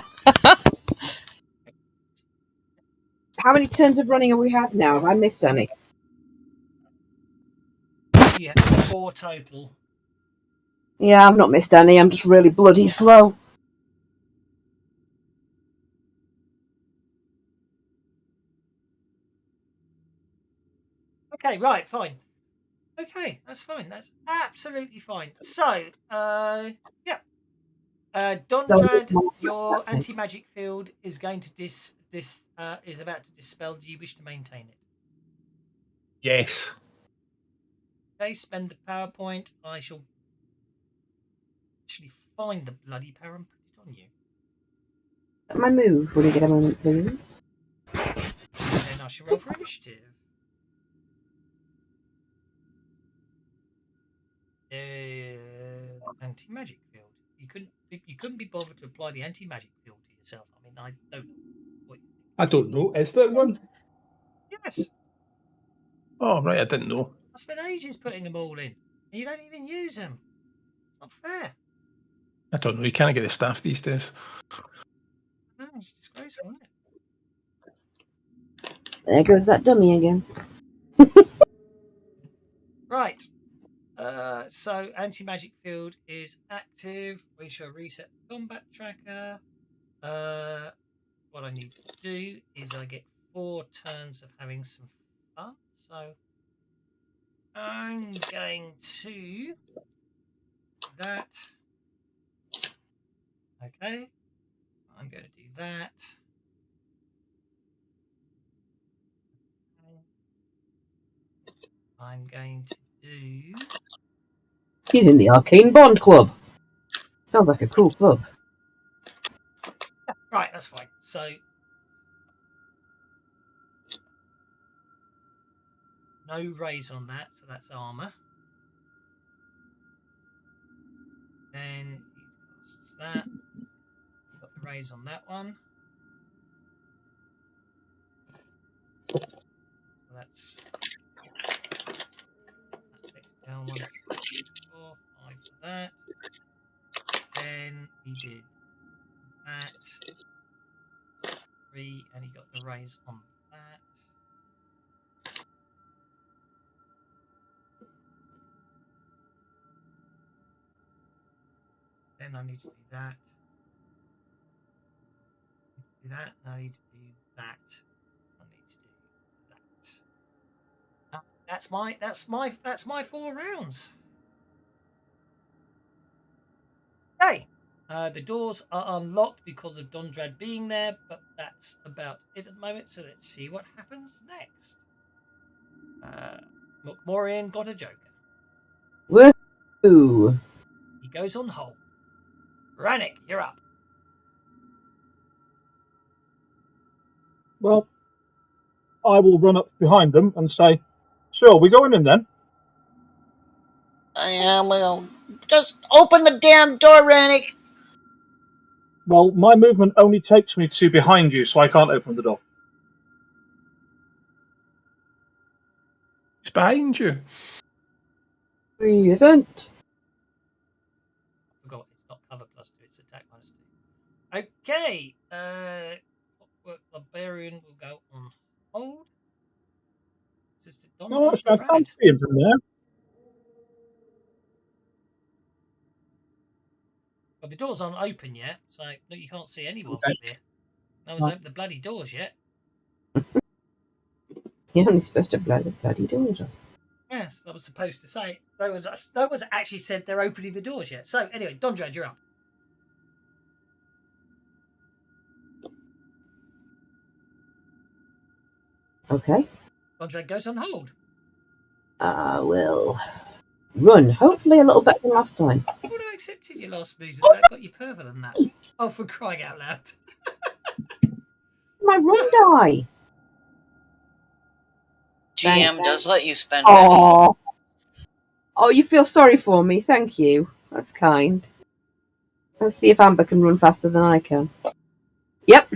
How many turns of running have we had now? Have I missed any? Yeah, 4 total. Yeah, I've not missed any. I'm just really bloody slow. Okay, right, fine. Okay, that's fine. That's absolutely fine. So, yeah. Dondrad, your anti-magic field is going to is about to dispel. Do you wish to maintain it? Yes. Okay, spend the power point. I shall actually find the bloody power and put it on you. My move. Will you get a moment, please? And then I shall roll for initiative. Anti-magic field. You couldn't be bothered to apply the anti-magic field to yourself. I mean, I don't know what you think. I don't know. Is there one? Yes. Oh, right, I didn't know. I spent ages putting them all in, and you don't even use them. It's not fair. I don't know. You can't get the staff these days. No, it's disgraceful, isn't it? There goes that dummy again. Right. So anti-magic field is active. We shall reset the combat tracker. What I need to do is I get 4 turns of having some fun. So I'm going to do that. Okay. I'm going to do that. I'm going to do... He's in the Arcane Bond Club. Sounds like a cool club. Yeah, right, that's fine. So no raise on that, so that's armor. Then he casts that. Got the raise on that one. So that's that takes it down 1, 2, 3, 4, 5 for that. Then he did that 3, and he got the raise on that. Then I need to do that. Do that. And I need to do that. I need to do that. That's my 4 rounds. Okay. The doors are unlocked because of Dondrad being there, but that's about it at the moment. So let's see what happens next. Morian got a joker. Woohoo! He goes on hold. Rannick, you're up. Well, I will run up behind them and say, "Sure, we're going in then." Well, just open the damn door, Rannick. Well, my movement only takes me to behind you, so I can't open the door. It's behind you. He isn't. I forgot it's not cover +2, it's attack -2. Okay. Clockwork Barbarian will go on hold. No, actually, I can't see him from there. Well, the doors aren't open yet, so look, you can't see anyone Okay. from here. No one's opened the bloody doors yet. You're only supposed to blow the bloody doors off. Yes, I was supposed to say. No one's actually said they're opening the doors yet. So anyway, Dondrad, you're up. Okay. Dondrad goes on hold. I will run. Hopefully a little better than last time. I would have accepted your last movement. That got you further than that. Oh, for crying out loud. My run die. GM does let you spend Oh. Oh, you feel sorry for me. Thank you. That's kind. Let's see if Amber can run faster than I can. Yep.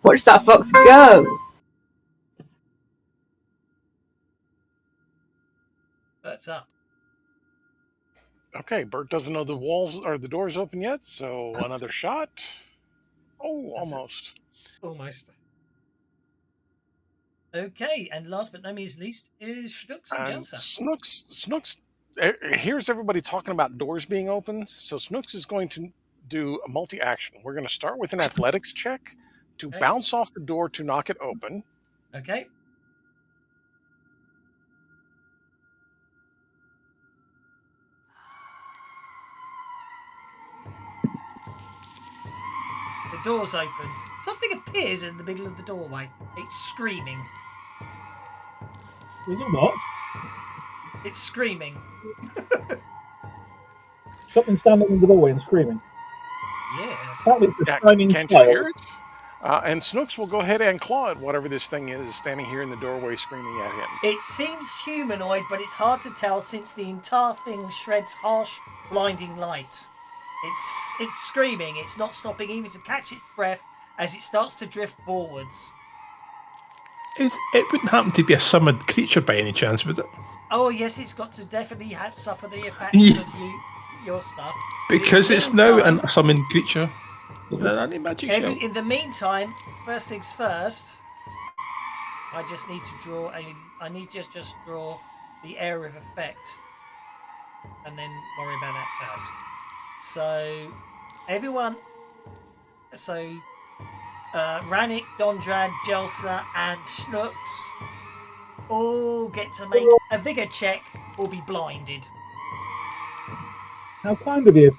Watch that fox go. Bert's up. Okay, Bert doesn't know the walls or the doors open yet, so another shot. Oh, almost. Almost. Okay, and last but no means least is Schnooks and And Jelsa. Snooks, here's everybody talking about doors being open. So Snooks is going to do a multi-action. We're going to start with an athletics check to bounce off the door to knock it open. Okay. The door's open. Something appears in the middle of the doorway. It's screaming. Is it what? It's screaming. Something standing in the doorway and screaming. Yes. Apparently it's a Yeah, shining can't you child. hear it? And Snooks will go ahead and claw at whatever this thing is standing here in the doorway screaming at him. It seems humanoid, but it's hard to tell since the entire thing shreds harsh, blinding light. It's screaming. It's not stopping even to catch its breath as it starts to drift forwards. It wouldn't happen to be a summoned creature by any chance, would it? Oh yes, it's got to definitely suffer the effects of your stuff. Because it's now a summoned creature. Any magic shell. In the meantime, first things first, I just need to draw I need to just draw the area of effect, and then worry about that first. So, everyone. So, Rannick, Dondrad, Jelsa, and Schnooks all get to make a vigor check or be blinded. How kind of you.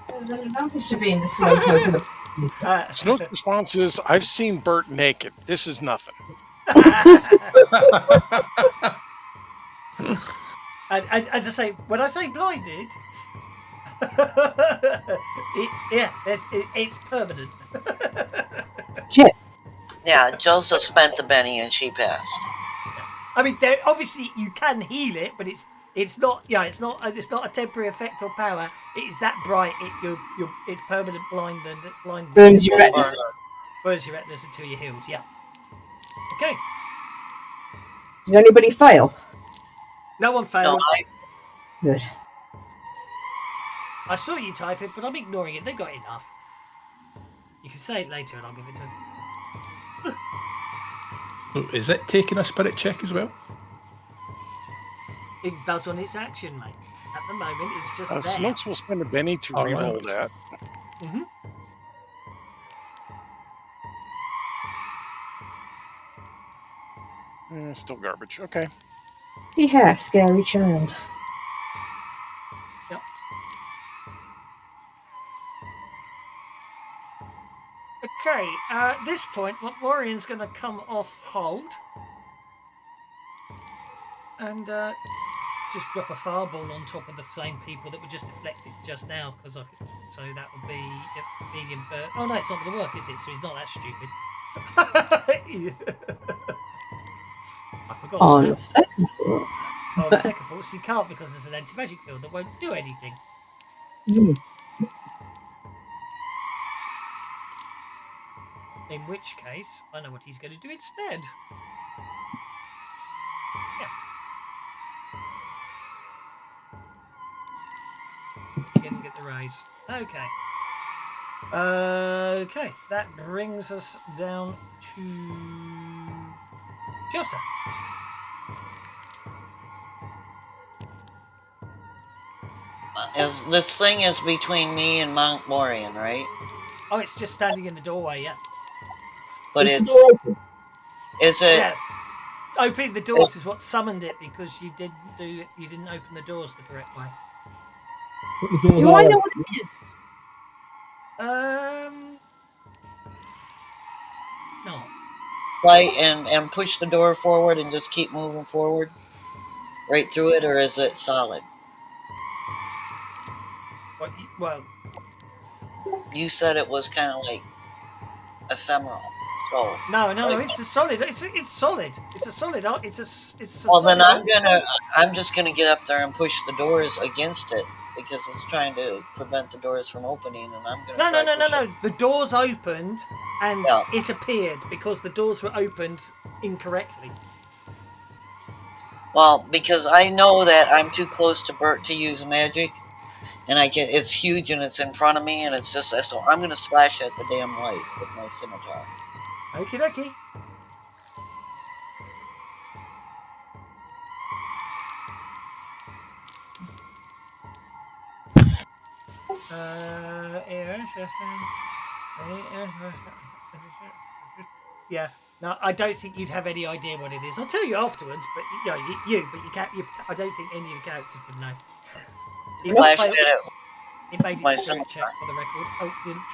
There's an advantage to being the slow closer. Snooks' response is, I've seen Bert naked. This is nothing. And as I say, when I say blinded, it's permanent. Shit. Yeah, Joseph spent the Benny and she passed. I mean, obviously you can heal it, but it's not. Yeah, it's not a temporary effect or power. It is that bright. It's permanent blindness. Burns your retina. Burns your retinas until you're healed. Yeah. Okay. Did anybody fail? No one No, failed. Good. I saw you type it, but I'm ignoring it. They got enough. You can say it later, and I'll give it to him. So is it taking a spirit check as well? It does on its action, mate. At the moment, it's just there. Snooks will spend a Benny to All re-roll right. that. Mm-hmm. Still garbage. Okay. Yeah, scary child. Yep. Okay, at this point, Warren's going to come off hold and just drop a fireball on top of the same people that were just deflected just now. So that would be medium burn. Oh no, it's not going to work, is it? So he's not that stupid. I forgot. On second thoughts. On second thoughts, you can't because there's an anti-magic field that won't do anything. In which case, I know what he's going to do instead. Yeah. Didn't get the raise. Okay. Okay, that brings us down to Joseph. This thing is between me and Mount Morian, right? Oh, it's just standing in the doorway, yeah. But Is the it's door open? is it? Yeah. Opening the doors is what summoned it because you didn't open the doors the correct way. Do I know what it is? No. Right, and push the door forward and just keep moving forward, right through it, or is it solid? Well, You said it was kind of like ephemeral. So no, like, it's a solid. It's solid. It's a solid. It's a well, solid. then I'm just gonna get up there and push the doors against it because it's trying to prevent the doors from opening, and I'm gonna No. The doors opened and Yeah. it appeared because the doors were opened incorrectly. Well, because I know that I'm too close to Bert to use magic, and it's huge and it's in front of me, and it's just so I'm gonna slash at the damn light with my scimitar. Okie dokie. Yeah. No, I don't think you'd have any idea what it is. I'll tell you afterwards, but you can't. I don't think any of your characters would know. Flashed at it. It made My its spirit scimitar. check for the record. Oh,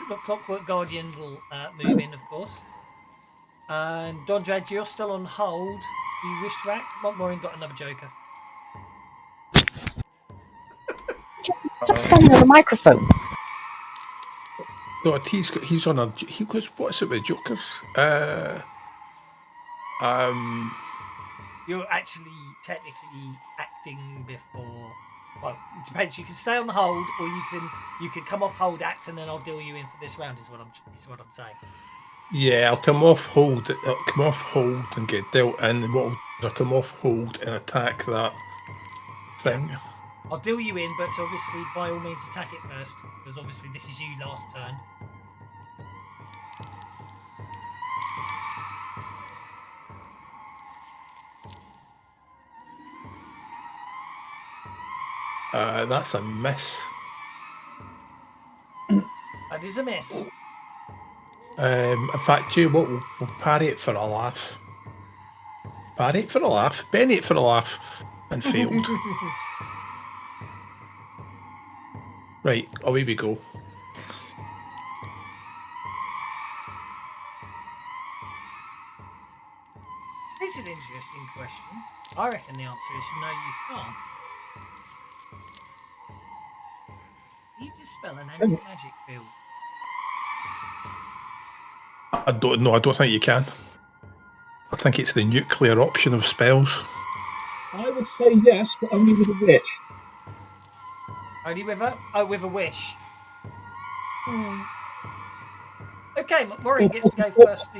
the Clockwork Guardian will move in, of course. And Dondrad, you're still on hold. Do you wish to act? Montmorin got another joker. Stop standing on the microphone. No, he's on a. He goes. What's it with jokers? You're actually technically acting before. Well, it depends. You can stay on hold, or you can come off hold, act, and then I'll deal you in for this round. Is what I'm saying. Yeah, I'll come off hold. I'll come off hold and get dealt in. And I'll come off hold and attack that thing. Yeah. I'll deal you in, but obviously, by all means, attack it first, because obviously this is you last turn. That's a miss. That is a miss. In fact, we'll parry it for a laugh. Parry it for a laugh. Benny it for a laugh. And failed. Right, away we go. It's an interesting question. I reckon the answer is no, you can't. You dispel an anti-magic field. I don't know. I don't think you can. I think it's the nuclear option of spells. I would say yes, but only with a wish. Only with a wish. Okay, Maureen gets to go first.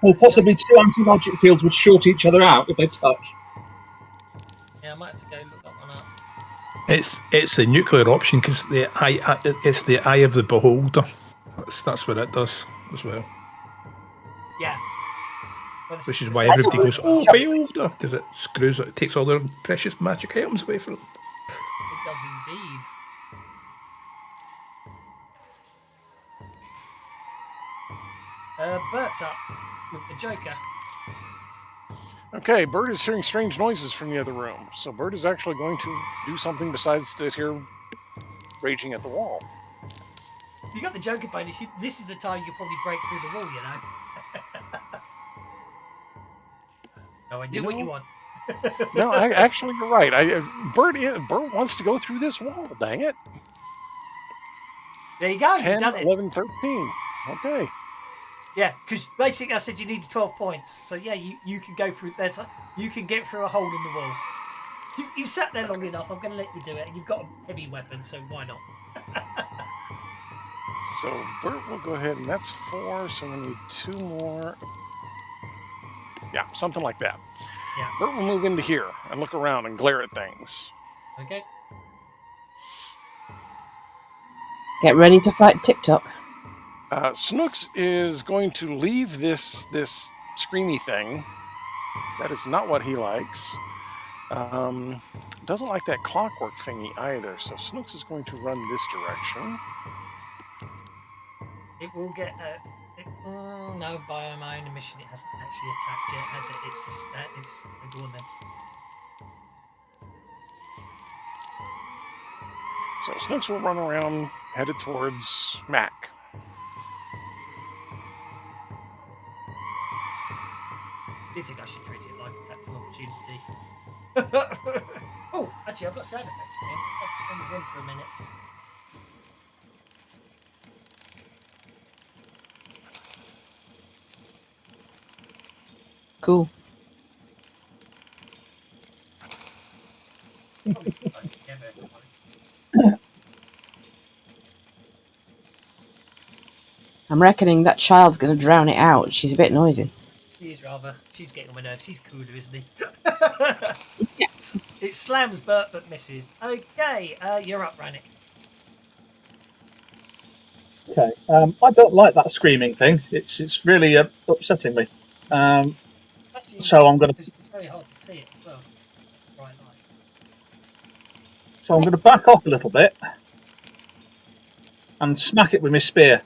Or possibly two anti-magic fields would short each other out if they touch. Yeah, I might have to go look that one up. It's the nuclear option because it's the eye of the beholder. That's what it does as well. Yeah. Well, Which is why everybody goes, "Oh, beholder," because it screws it, takes all their precious magic items away from them. It does indeed. Bert's up with the Joker. Okay, Bert is hearing strange noises from the other room, so Bert is actually going to do something besides sit here raging at the wall. You got the Joker bonus. This is the time you probably break through the wall, you know. No, I do what you want. No, actually, you're right. Bert wants to go through this wall. Dang it! There you go. 10, You've done it. 11, 13. Okay. Yeah, because basically I said you needed 12 points. So yeah, you can go through. You can get through a hole in the wall. You've sat there long enough. I'm going to let you do it. You've got a heavy weapon, so why not? So Bert will go ahead, and that's 4. So we need 2 more. Yeah, something like that. Yeah. Bert will move into here and look around and glare at things. Okay. Get ready to fight TikTok. Snooks is going to leave this screamy thing. That is not what he likes. Doesn't like that clockwork thingy either. So Snooks is going to run this direction. It will get. No, by my own admission, it hasn't actually attacked yet, has it? It's just it's go on then. So Snooks will run around, headed towards Mac. Do you think I should treat it like a tactical opportunity? Oh, actually, I've got sound effects again. Let's have them for a minute. Cool. I'm reckoning that child's going to drown it out. She's a bit noisy. She is rather. She's getting on my nerves. He's cooler, isn't he? Yes. It slams Bert but misses. Okay, you're up, Rannick. Okay. I don't like that screaming thing. It's really upsetting me. Actually, so I'm going to. It's very hard to see it as well. Bright light. So I'm going to back off a little bit and smack it with my spear.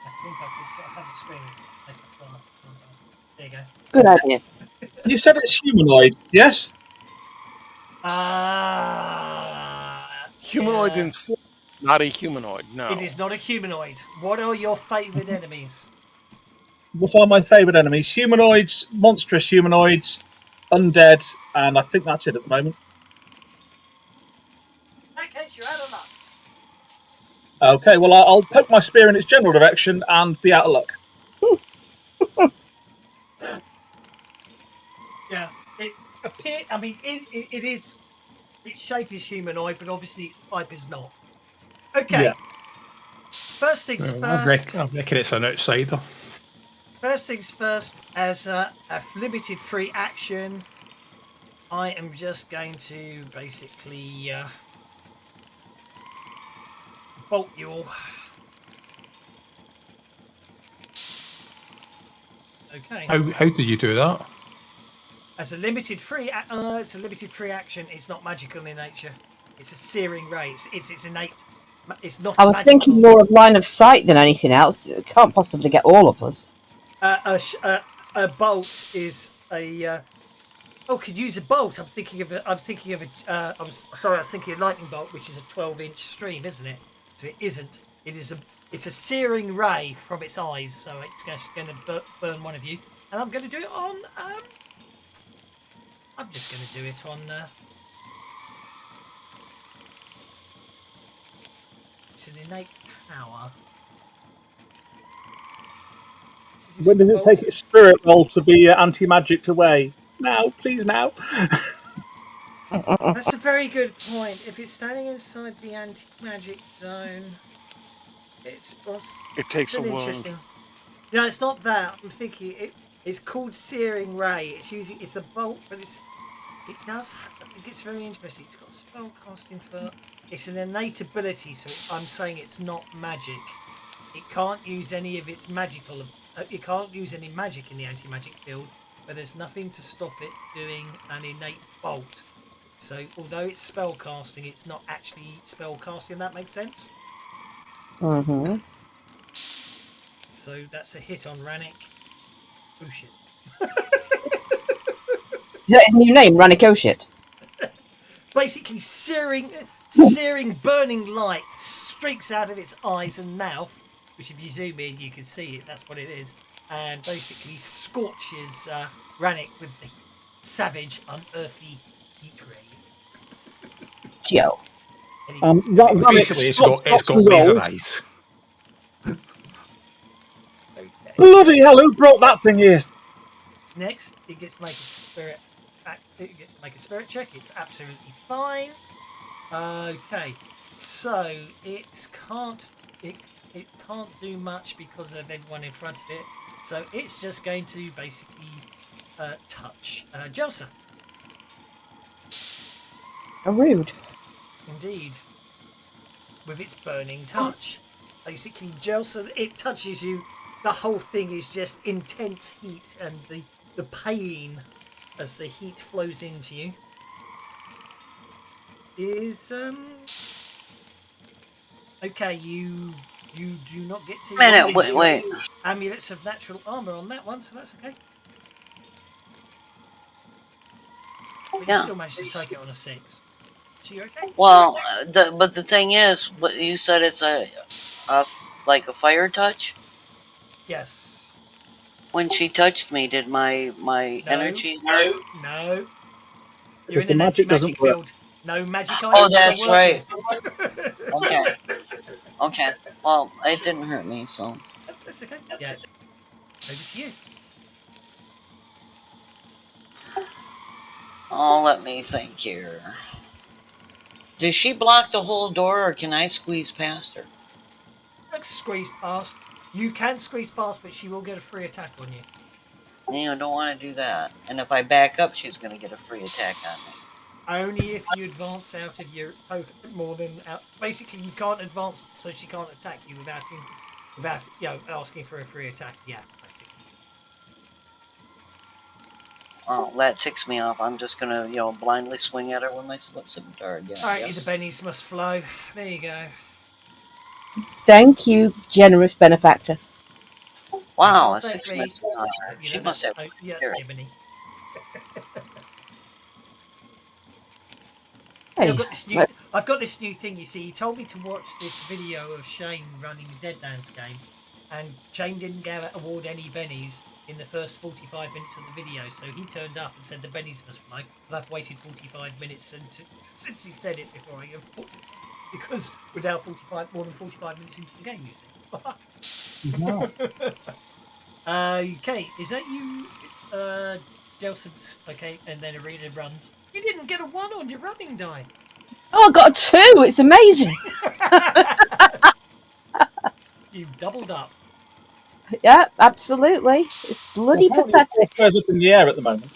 I think I could sort of have a screen. There you go. Good idea. You said it's humanoid, yes? Humanoid in form, not a humanoid, no. It is not a humanoid. What are your favourite enemies? What are my favourite enemies? Humanoids, monstrous humanoids, undead, and I think that's it at the moment. In that case, you're out of luck. Okay, well, I'll poke my spear in its general direction and be out of luck. Yeah, it appears. I mean, it is. Its shape is humanoid, but obviously its type is not. Okay. Yeah. First things first. I reckon it's an outsider. First things first. As a limited free action, I am just going to basically bolt you all. Okay. How did you do that? As a limited free, it's a limited free action. It's not magical in nature. It's a searing ray. It's innate. It's not. I was thinking more of line of sight than anything else. It can't possibly get all of us. A bolt is a. Oh, could use a bolt. I'm thinking of a. I was thinking of lightning bolt, which is a 12-inch stream, isn't it? So it isn't. It is a. It's a searing ray from its eyes, so it's going to burn one of you, and I'm going to do it on. I'm just going to do it on. It's an innate power. When does it take its spirit roll to be anti-magicked away? Now, please, now. That's a very good point. If it's standing inside the anti-magic zone, It takes it's a an wound. interesting. No, it's not that. I'm thinking it's called Searing Ray. It's the bolt, but it does. I think it's very interesting. It's got spell casting for. It's an innate ability, so I'm saying it's not magic. It can't use any of its magical. It can't use any magic in the anti-magic field, but there's nothing to stop it doing an innate bolt. So although it's spell casting, it's not actually spell casting. That makes sense. Mm-hmm. So that's a hit on Rannick. Oh shit. Is that his new name, Ranikoshit? Basically, searing, burning light streaks out of its eyes and mouth, which if you zoom in, you can see it. That's what it is, and basically scorches Rannick with the savage, unearthly heat ray. Joe. Basically, it's got laser eyes. Okay. Bloody hell! Who brought that thing here? Next, it gets to make a spirit. It gets to make a spirit check. It's absolutely fine. Okay, so it can't do much because of everyone in front of it. So it's just going to basically touch Jelsa. Rude. Indeed, with its burning touch. Basically, Jelsa, it touches you. The whole thing is just intense heat, and the pain as the heat flows into you is okay. You do not get to Wait. amulets of natural armor on that one, so that's okay. But you still managed to soak it on a 6. So you okay? Well, but the thing is, what you said, it's like a fire touch. Yes. When she touched me, did my energy? No. You're in The an magic doesn't anti-magic work. field. No magic Oh, items that's are working. right. Okay. Well, it didn't hurt me, so. That's okay. Yeah. Over to you. Oh, let me think here. Does she block the whole door, or can I squeeze past her? Let's squeeze past. You can squeeze past, but she will get a free attack on you. I don't want to do that. And if I back up, she's going to get a free attack on me. Only if you advance out of your more than out. Basically, you can't advance, so she can't attack you without asking for a free attack. Yeah, basically. Well, that ticks me off. I'm just going to, blindly swing at her with my scimitar again. All right, the bennies must flow. There you go. Thank you, generous benefactor. Wow, a 6 misses on her. She must have. Yes, Jiminy. Hey, I've got this new thing. You see, he told me to watch this video of Shane running Deadlands game, and Shane didn't award any bennies in the first 45 minutes of the video. So he turned up and said the bennies must flow. But I've waited 45 minutes since he said it before I because we're now more than 45 minutes into the game. You see. Okay, is that you, Joseph? Okay, and then Arena runs. You didn't get a 1 on your running die. Oh, I got a 2. It's amazing. You've doubled up. Yeah, absolutely. It's bloody pathetic. What's up in the air at the moment?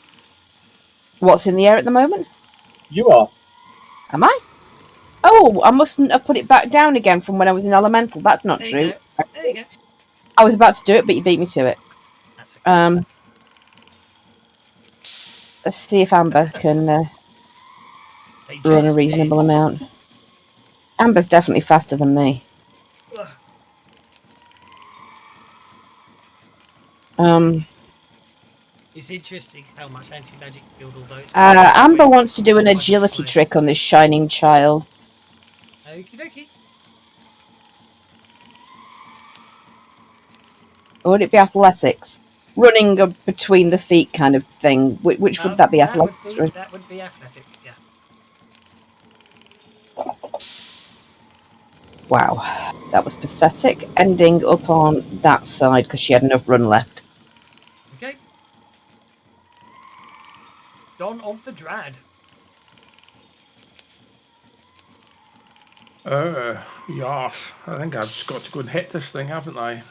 What's in the air at the moment? You are. Am I? Oh, I mustn't have put it back down again from when I was in elemental. That's not true. There you go. I was about to do it, but you beat me to it. That's okay. Let's see if Amber can run a reasonable amount. Amber's definitely faster than me. It's interesting how much anti-magic field, although it's Amber wants to do an agility trick on this shining child. Okie dokie. Or would it be athletics? running between the feet kind of thing. Which would that be? Athletics? That would be athletics, yeah. Wow, that was pathetic. Ending up on that side because she had enough run left. Okay. Don of the Drad. Yes. I think I've just got to go and hit this thing, haven't I?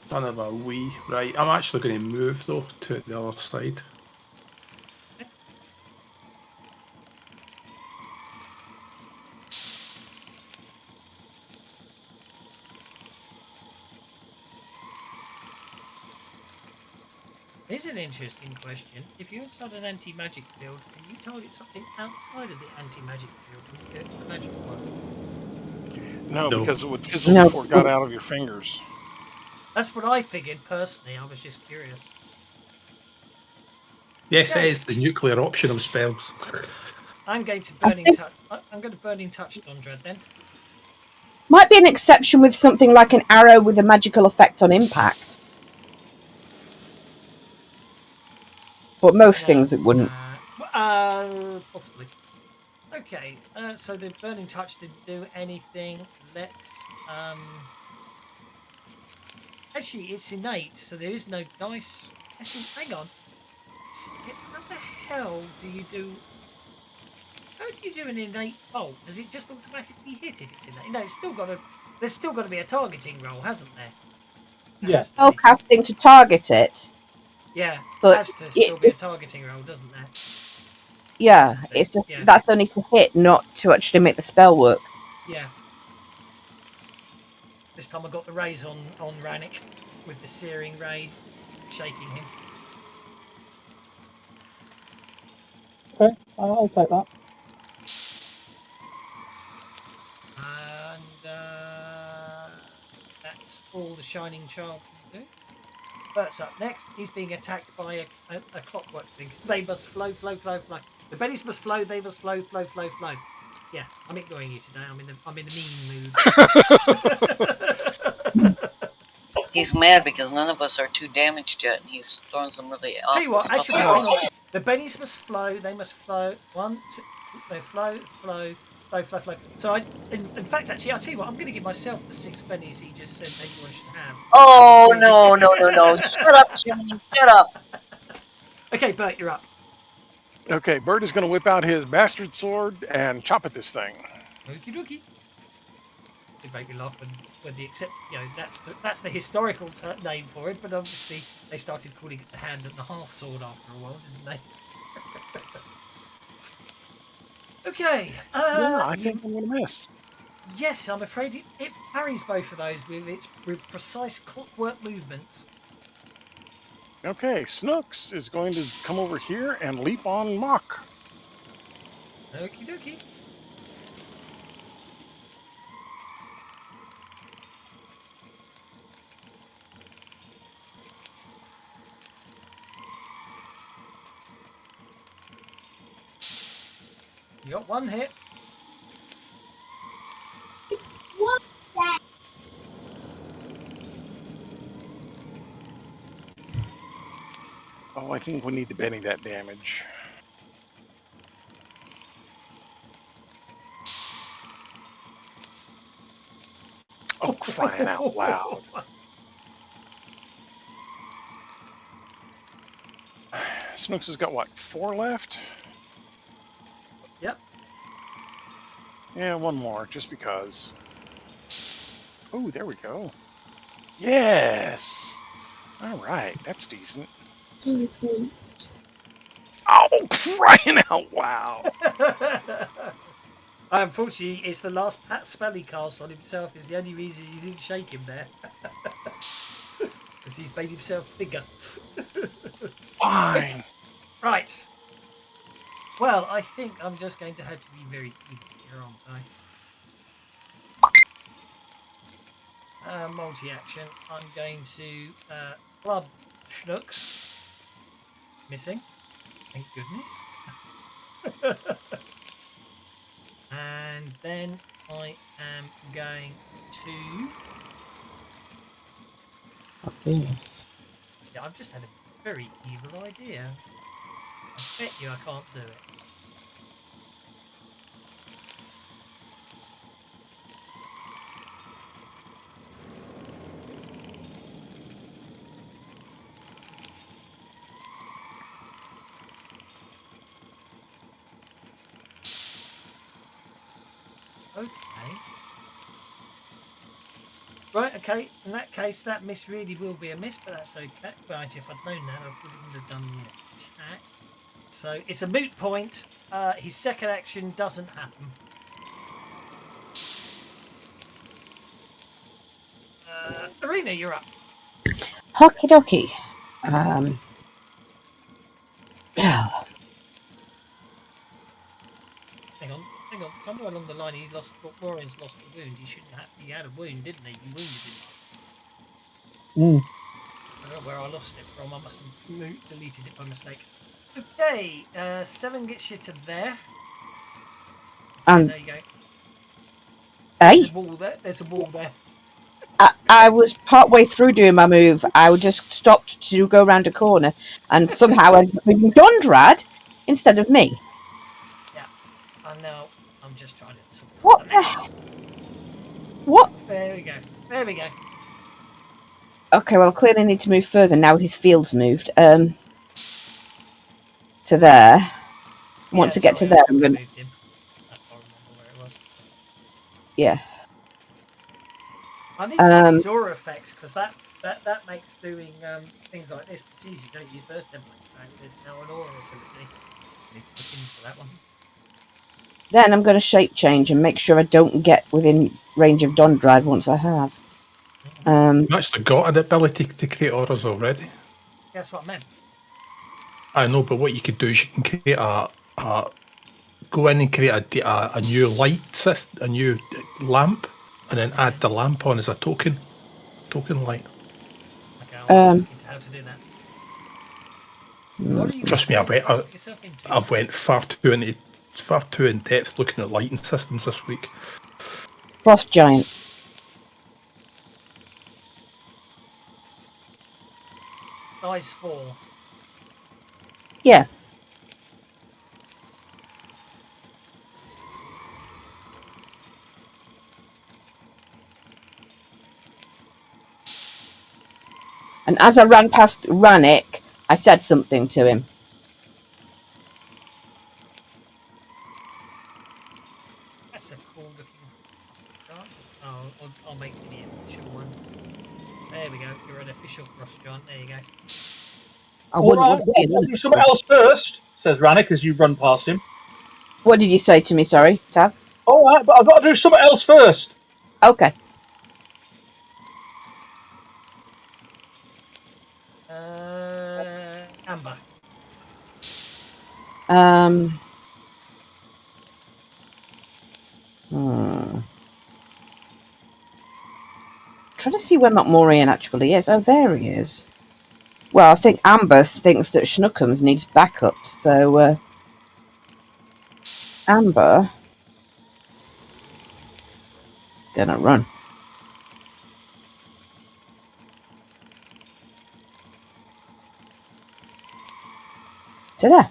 Son of a wee. Right, I'm actually going to move, though, to the other side. Here's an interesting question. If you're inside an anti-magic field, can you target something outside of the anti-magic field and get the magic work? No, No. because it would fizzle before it got out of your fingers. That's what I figured personally. I was just curious. Yes, Okay. it is the nuclear option of spells. I'm going to burning touch. I'm going to burning touch Don Dread then. Might be an exception with something like an arrow with a magical effect on impact. But most things it wouldn't. Possibly. Okay, so the burning touch didn't do anything. Let's actually, it's innate, so there is no dice. Actually, hang on. How the hell do you do? How do you do an innate bolt? Does it just automatically hit if it's innate? No, it's still got to. There's still got to be a targeting roll, hasn't there? Yeah. Spellcasting to target it. Yeah, but has to still be a targeting roll, doesn't there? Yeah, it's just that's only to hit, not to actually make the spell work. Yeah. This time I got the raise on Rannick with the searing raid, shaking him. Okay, I'll take that. And that's all the Shining Child can do. Bert's up next. He's being attacked by a clockwork thing. They must flow, flow, flow, flow. The bennies must flow. They must flow, flow, flow, flow. Yeah, I'm ignoring you today. I'm in a mean mood. He's mad because none of us are too damaged yet, and he's throwing some really awful Tell you what, stuff actually, at hang us. on. The bennies must flow. They must flow. 1, 2. They flow, flow, flow, flow, flow. So in fact, actually, I'll tell you what. I'm going to give myself the 6 bennies he just said everyone should have. Oh no! Shut up, Jimmy! Shut up. Okay, Bert, you're up. Okay, Bert is going to whip out his bastard sword and chop at this thing. Okie dokie. It made me laugh when the that's the historical name for it, but obviously they started calling it the hand and the half sword after a while, didn't they? Okay. Yeah, I think I'm going to miss. Yes, I'm afraid it parries both of those with precise clockwork movements. Okay, Snooks is going to come over here and leap on Mock. Okie dokie. You got one hit. Oh, I think we need to Benny that damage. Oh, crying out loud. Snooks has got, what, 4 left? Yep. Yeah, 1 more, just because. Oh, there we go. Yes! Alright, that's decent. Oh, crying out loud! Unfortunately, it's the last spell he cast on himself is the only reason you didn't shake him there. Because he's made himself bigger. Fine. Right. Well, I think I'm just going to have to be very evil. your wrong die. Multi-action. I'm going to club Schnooks. Missing. Thank goodness. And then I am going to... Yeah, I've just had a very evil idea. I bet you I can't do it. Okay. Right, okay. In that case, that miss really will be a miss, but that's okay. Right, if I'd known that, I wouldn't have done the attack. So it's a moot point. His second action doesn't happen. Arena, you're up. Okie dokie. Well, Hang on. Somewhere along the line, he's lost. Warren's lost a wound. He shouldn't have. He had a wound, didn't he? You wounded him. I don't know where I lost it from. I must have deleted it by mistake. Okay, 7 gets you to there. There you go. There's a wall there. There's a wall there. I was partway through doing my move. I just stopped to go around a corner, and somehow I ended up moving Dondrad instead of me. Yeah, I know. I'm just trying to sort What the the mess. What? There we go. There we go. Okay, well, I clearly need to move further now. His field's moved. To there. Once I get to there, I'm going to... Moved him. I can't remember where it was. Yeah. I need to see these aura effects because that makes doing things like this. Geez, you don't use burst templates now. There's now an aura ability. I need to look into that one. Then I'm going to shape change and make sure I don't get within range of Dondrad once I have. You've actually got an ability to create auras already. That's what I meant. I know, but what you could do is you can create go in and create a new light system, a new lamp, and then add the lamp on as a token light. Okay, I'll look into how to do that. What are you Trust me, I've went far too in depth looking at lighting systems this week. Frost Giant. Size 4. Yes. And as I ran past Rannick, I said something to him. That's a cool looking giant. Oh, I'll make you the official one. There we go. You're an official frost giant. There you go. All right, I've got to do something else first, says Rannick as you run past him. What did you say to me? Sorry, Tab? All right, but I've got to do something else first. Okay. Amber. Trying to see where Montmorian actually is. Oh, there he is. Well, I think Amber thinks that Schnookums needs backup, so Amber gonna run. To there.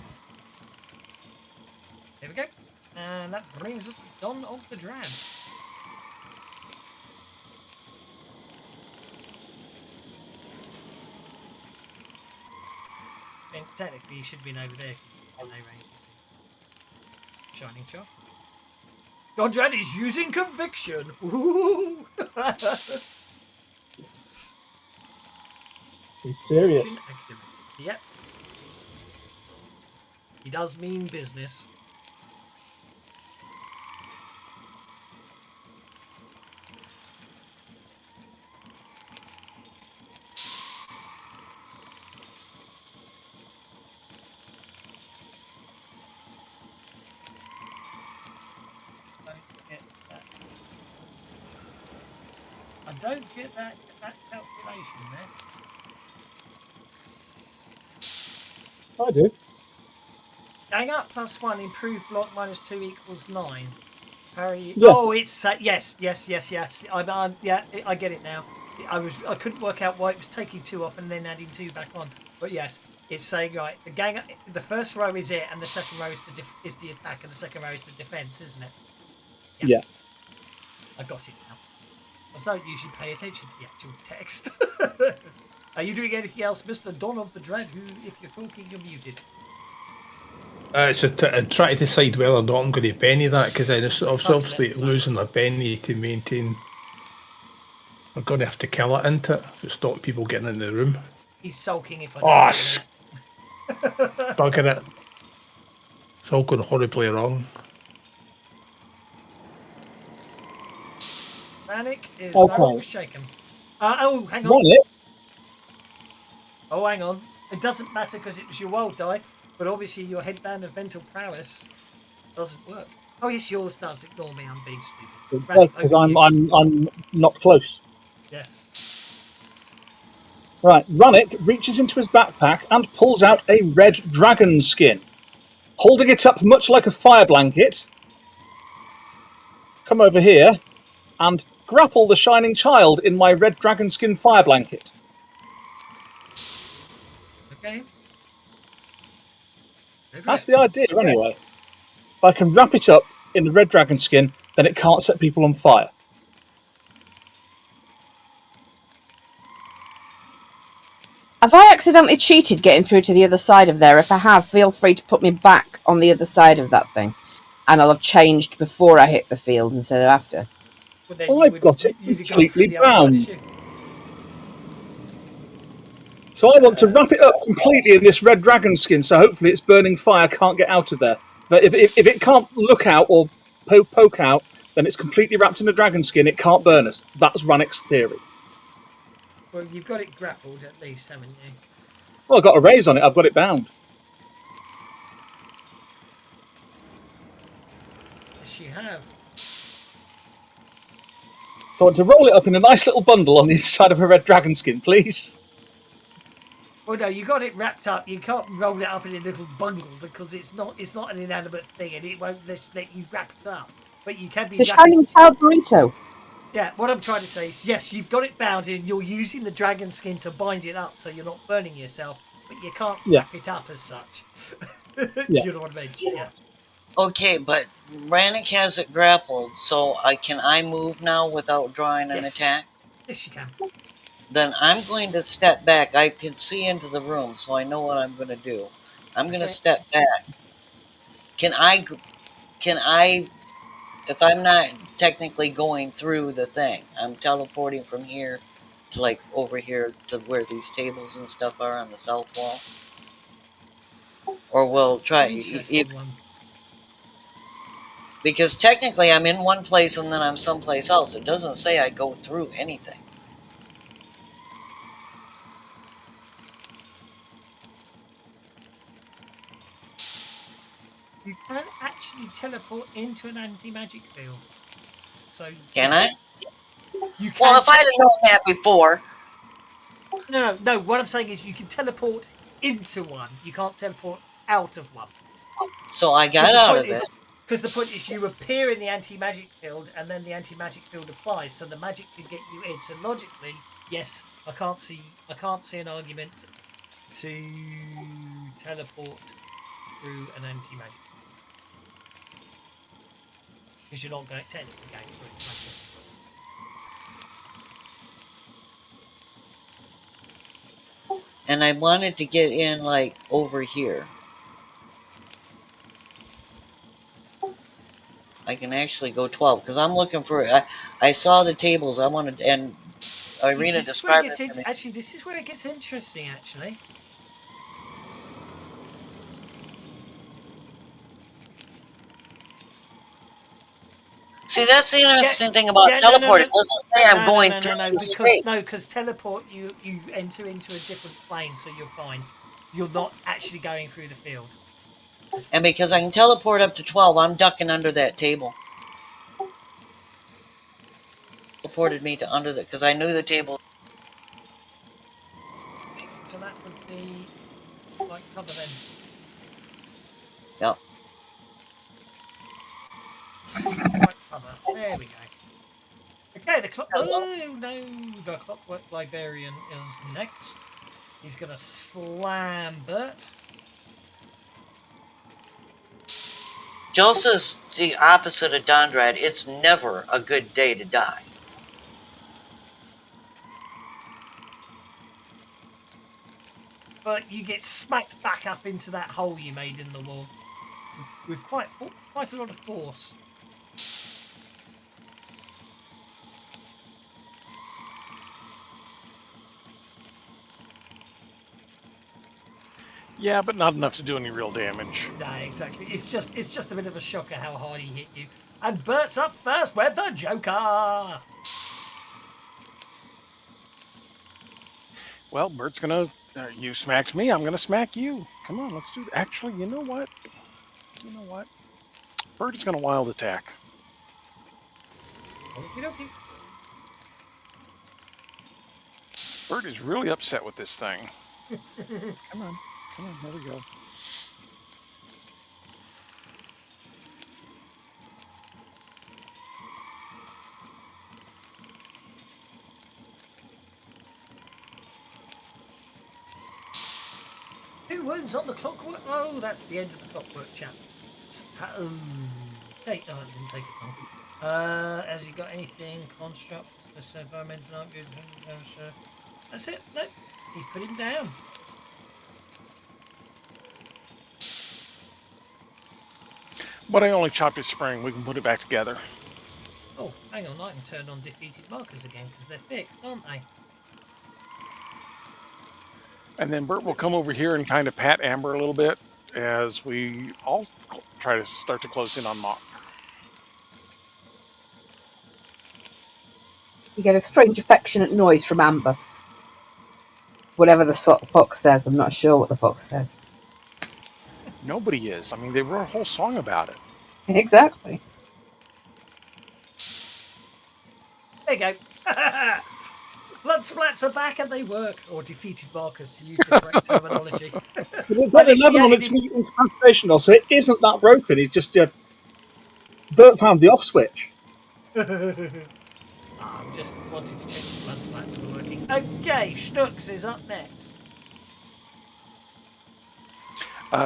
There we go. And that brings us to Dawn of the Drab. And technically, you should have been over there because no range. Shining Char. Dondrad is using conviction. Ooh. He's serious. Yep. He does mean business. I don't get that calculation there. I do. Gang up +1, improved block -2 equals 9. Parry. Yeah. Oh, it's yes. Yeah, I get it now. I couldn't work out why it was taking 2 off and then adding 2 back on. But yes, it's saying right. The first row is it, and the second row is the attack, and the second row is the defense, isn't it? Yeah. I got it now. I don't usually pay attention to the actual text. Are you doing anything else, Mr. Don of the Dread? Who, if you're talking, you're muted. So I'm trying to decide whether or not I'm going to Benny that, because then it's obviously losing a Benny to maintain. I'm going to have to kill it into it to stop people getting in the room. He's sulking if I don't do that. Bugging it. It's all going horribly wrong. Panic is Okay. no shaken. Oh, hang on. Run it. Oh, hang on. It doesn't matter because it was your wild die, but obviously your headband of mental prowess doesn't work. Oh, yes, yours does. Ignore me. I'm being stupid. It does, because I'm not close. Yes. Right, Runnick reaches into his backpack and pulls out a red dragon skin. Holding it up much like a fire blanket, come over here and grapple the shining child in my red dragon skin fire blanket. Okay. That's the idea, anyway. If I can wrap it up in the red dragon skin, then it can't set people on fire. Have I accidentally cheated getting through to the other side of there? If I have, feel free to put me back on the other side of that thing. And I'll have changed before I hit the field instead of after. Well, I've got it completely bound. So I want to wrap it up completely in this red dragon skin, so hopefully its burning fire can't get out of there. But if it can't look out or poke out, then it's completely wrapped in a dragon skin, it can't burn us. That's Runnick's theory. Well, you've got it grappled at least, haven't you? Well, I've got a raise on it, I've got it bound. Yes, you have. So I want to roll it up in a nice little bundle on the inside of a red dragon skin, please. Well, no, you got it wrapped up. You can't roll it up in a little bundle because it's not an inanimate thing, and it won't let you wrap it up. But you can be. The shining child burrito. Yeah, what I'm trying to say is, yes, you've got it bound, and you're using the dragon skin to bind it up, so you're not burning yourself. But you can't wrap it up as such. You know what I mean? Yeah. Okay, but Rannick has it grappled, so can I move now without drawing an attack? Yes, you can. Then I'm going to step back. I can see into the room, so I know what I'm going to do. I'm going to step back. Can I, if I'm not technically going through the thing, I'm teleporting from here to like over here to where these tables and stuff are on the south wall? Or we'll try, because technically I'm in one place and then I'm someplace else. It doesn't say I go through anything. You can actually teleport into an anti-magic field. So can I? You can. Well, if I'd have known that before. No. What I'm saying is you can teleport into one. You can't teleport out of one. So I got out of it. Because the point is you appear in the anti-magic field and then the anti-magic field applies, so the magic can get you in. So logically, yes, I can't see an argument to teleport through an anti-magic field. Because you're not technically going through it. And I wanted to get in, like, over here. I can actually go 12, because I'm looking for... I saw the tables, I wanted... And Irina described it to me. Actually, this is where it gets interesting, actually. See, that's the interesting thing about teleport. It doesn't say I'm going through space. No, because teleport, you enter into a different plane, so you're fine. You're not actually going through the field. And because I can teleport up to 12, I'm ducking under that table. teleported me to under the, because I knew the table. So that would be like cover then. Yep. Right cover. There we go. Okay, the clock. Oh no, the Clockwork Librarian is next. He's gonna slam Bert. Jill says the opposite of Dondrad. It's never a good day to die. But you get smacked back up into that hole you made in the wall with quite a lot of force. Yeah, but not enough to do any real damage. No, exactly. It's just a bit of a shocker how hard he hit you. And Bert's up first with the Joker. Well, Bert's gonna. You smacked me. I'm gonna smack you. Come on, let's do. Actually, you know what? You know what? Bert is gonna wild attack. Okie dokie. Bert is really upset with this thing. Come on, there we go. Two wounds on the Clockwork. Oh, that's the end of the Clockwork chapter. Okay, oh, it didn't take it long. Has he got anything? Construct, environmental, not good. That's it. No, he put him down. But I only chopped his spring. We can put it back together. Oh, hang on, I can turn on defeated markers again because they're thick, aren't they? And then Bert will come over here and kind of pat Amber a little bit as we all try to start to close in on Mock. You get a strange affectionate noise from Amber. Whatever the fox says, I'm not sure what the fox says. Nobody is. I mean, they wrote a whole song about it. Exactly. There you go. Blood splats are back and they work, or defeated markers to use the correct terminology. We've got 11 on its incantation, so it isn't that broken. It's just Bert found the off switch. I'm just wanted to check the blood splats were working. Okay, Snooks is up next.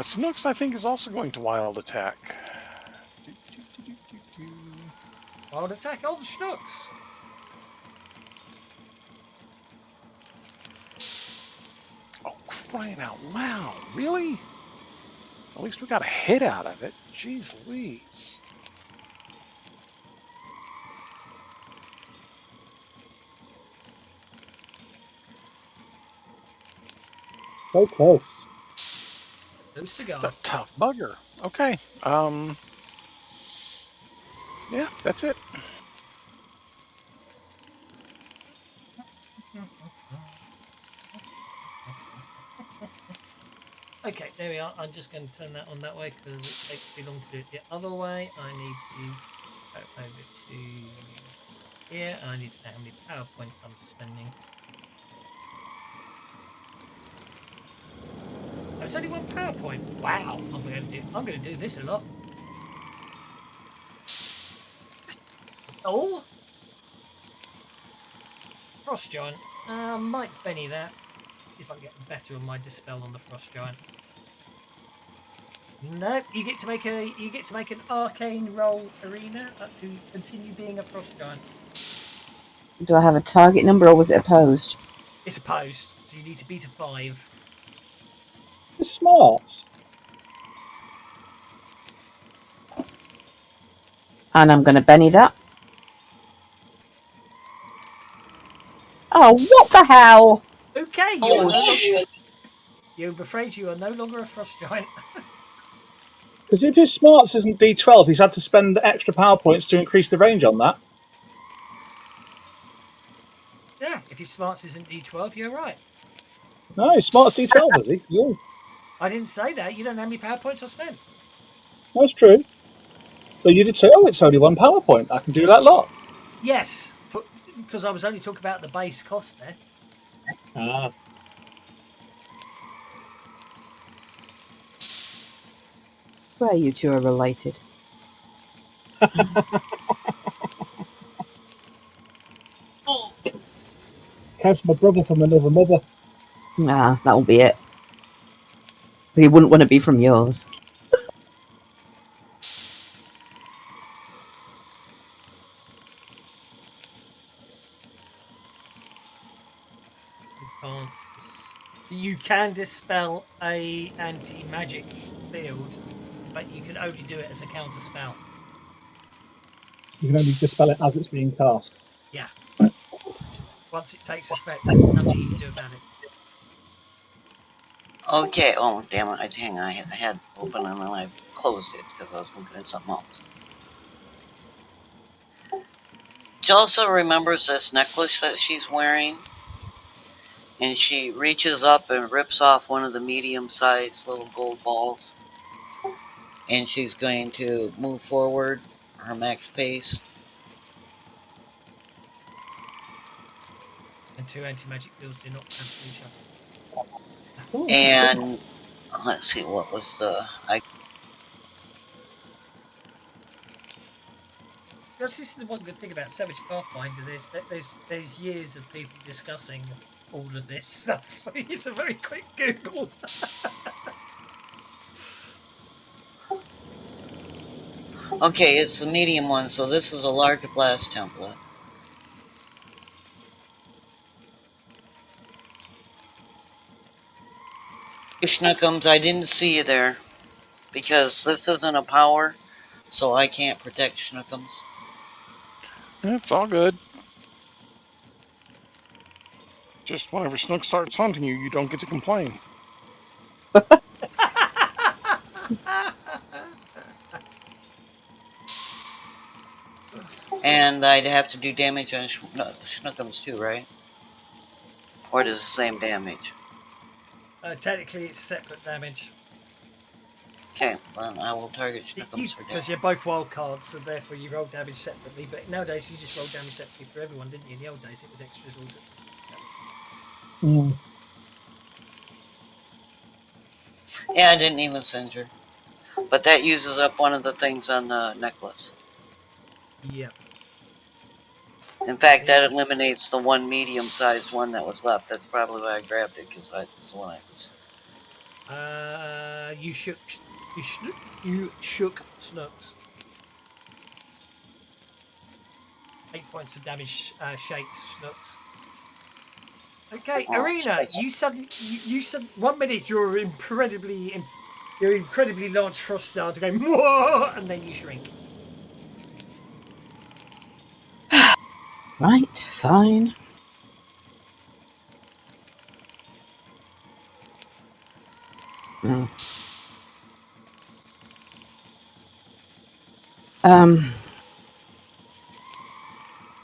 Snooks, I think, is also going to wild attack. Wild attack on Snooks. Oh, crying out loud. Really? At least we got a hit out of it. Jeez Louise. So close. No cigar. It's a tough bugger. Okay. Yeah, that's it. Okay, there we are. I'm just going to turn that on that way because it takes too long to do it the other way. I need to go over to here. I need to know how many PowerPoints I'm spending. Oh, it's only one PowerPoint. Wow, I'm going to do this a lot. Oh, Frost Giant. Might Benny that. See if I can get better on my dispel on the Frost Giant. No, you get to make an arcane roll, Arena, to continue being a Frost Giant. Do I have a target number or was it opposed? It's opposed, so you need to beat a 5. It's smart. And I'm going to Benny that. Oh, what the hell? Okay, you're afraid you are no longer a Frost Giant. Because if his smarts isn't D12, he's had to spend extra power points to increase the range on that. Yeah, if his smarts isn't D12, you're right. No, his smarts D12, does he? Yeah. I didn't say that. You don't know how many power points I spent. That's true. But you did say, oh, it's only one power point. I can do that lot. Yes, because I was only talking about the base cost there. Ah. Where you two are related. Kev's my brother from another mother. Ah, that'll be it. He wouldn't want to be from yours. You can't. You can dispel a anti-magic field, but you can only do it as a counter spell. You can only dispel it as it's being cast. Yeah. Once it takes effect, there's nothing you can do about it. Okay. Oh, damn it. Hang on. I had it open and then I closed it because I was looking at something else. She also remembers this necklace that she's wearing. And she reaches up and rips off one of the medium-sized little gold balls. And she's going to move forward her max pace. And 2 anti-magic fields do not cancel each other. And let's see, what was the... This is the one good thing about Savage Pathfinder. There's years of people discussing all of this stuff, so it's a very quick Google. Okay, it's the medium one, so this is a large blast template. Schnookums, I didn't see you there. Because this isn't a power, so I can't protect Schnookums. It's all good. Just whenever Snook starts haunting you, you don't get to complain. And I'd have to do damage on Schnookums too, right? Or does the same damage? Technically, it's separate damage. Okay, well, I will target Schnookums for Because damage. you're both wild cards, so therefore you roll damage separately. But nowadays, you just roll damage separately for everyone, didn't you? In the old days, it was extras all Mm. Yeah, I didn't even Singe. But that uses up one of the things on the necklace. Yep. In fact, that eliminates the one medium-sized one that was left. That's probably why I grabbed it, because that was the one I was... You shook Snooks. 8 points of damage shakes Snooks. Okay, Arena, you said 1 minute you're incredibly large frost shard going whoa, and then you shrink. Right, fine. Mm.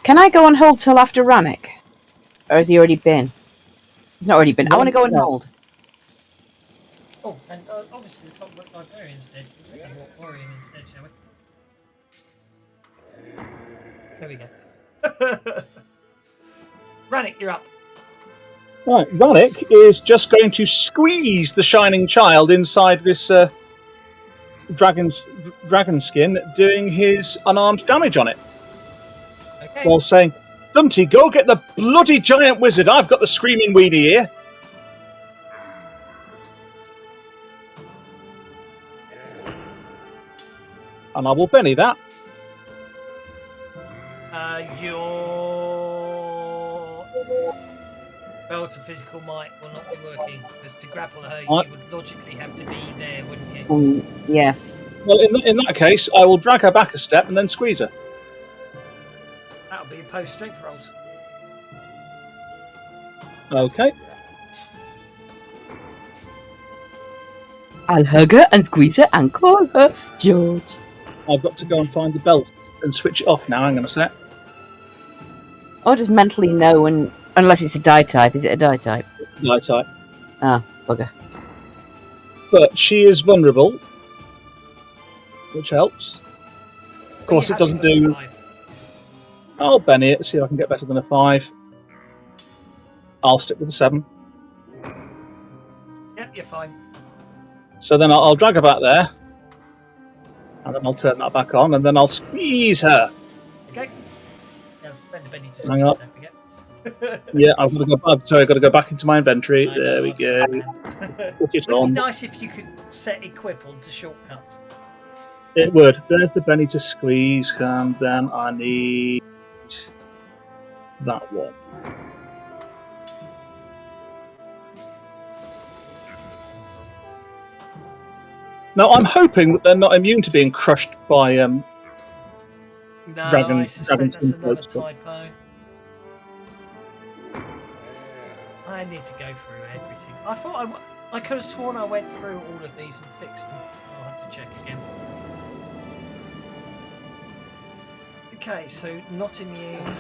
Can I go on hold till after Rannick? Or has he already been? He's not already been. I want to go on hold. Oh, and obviously the Clockwork Librarian's dead, so we can walk Orion instead, shall we? There we go. Rannick, you're up. Right, Rannick is just going to squeeze the shining child inside this dragon skin, doing his unarmed damage on it. Okay. While saying, Dunty, go get the bloody giant wizard. I've got the screaming weenie here. And I will penny that. Your belt of physical might will not be working, because to grapple her, you would logically have to be there, wouldn't you? Yes. Well, in that case, I will drag her back a step and then squeeze her. That'll be opposed strength rolls. Okay. I'll hug her and squeeze her and call her George. I've got to go and find the belt and switch it off now. Hang on a sec. I'll just mentally know, and unless it's a die type. Is it a die type? Die type. Ah, bugger. But she is vulnerable, which helps. Of course, it doesn't do. I'll Benny it, see if I can get better than a 5. I'll stick with the 7. Yep, you're fine. So then I'll drag her back there. And then I'll turn that back on, and then I'll squeeze her. Okay. Yeah, bend the Benny to Hang squeeze on. it, don't forget. Yeah, I've got to go back. Sorry, I've got to go back into my inventory. I There know, we I'm go. sorry, man. Put it Would on. be nice if you could set equip onto shortcuts. It would. There's the Benny to squeeze, and then I need that one. Now I'm hoping that they're not immune to being crushed by No, Dragon- I suspect that's dragon another skin typo. I need to go through everything. I thought I could have sworn I went through all of these and fixed them. I'll have to check again. Okay, so not immune.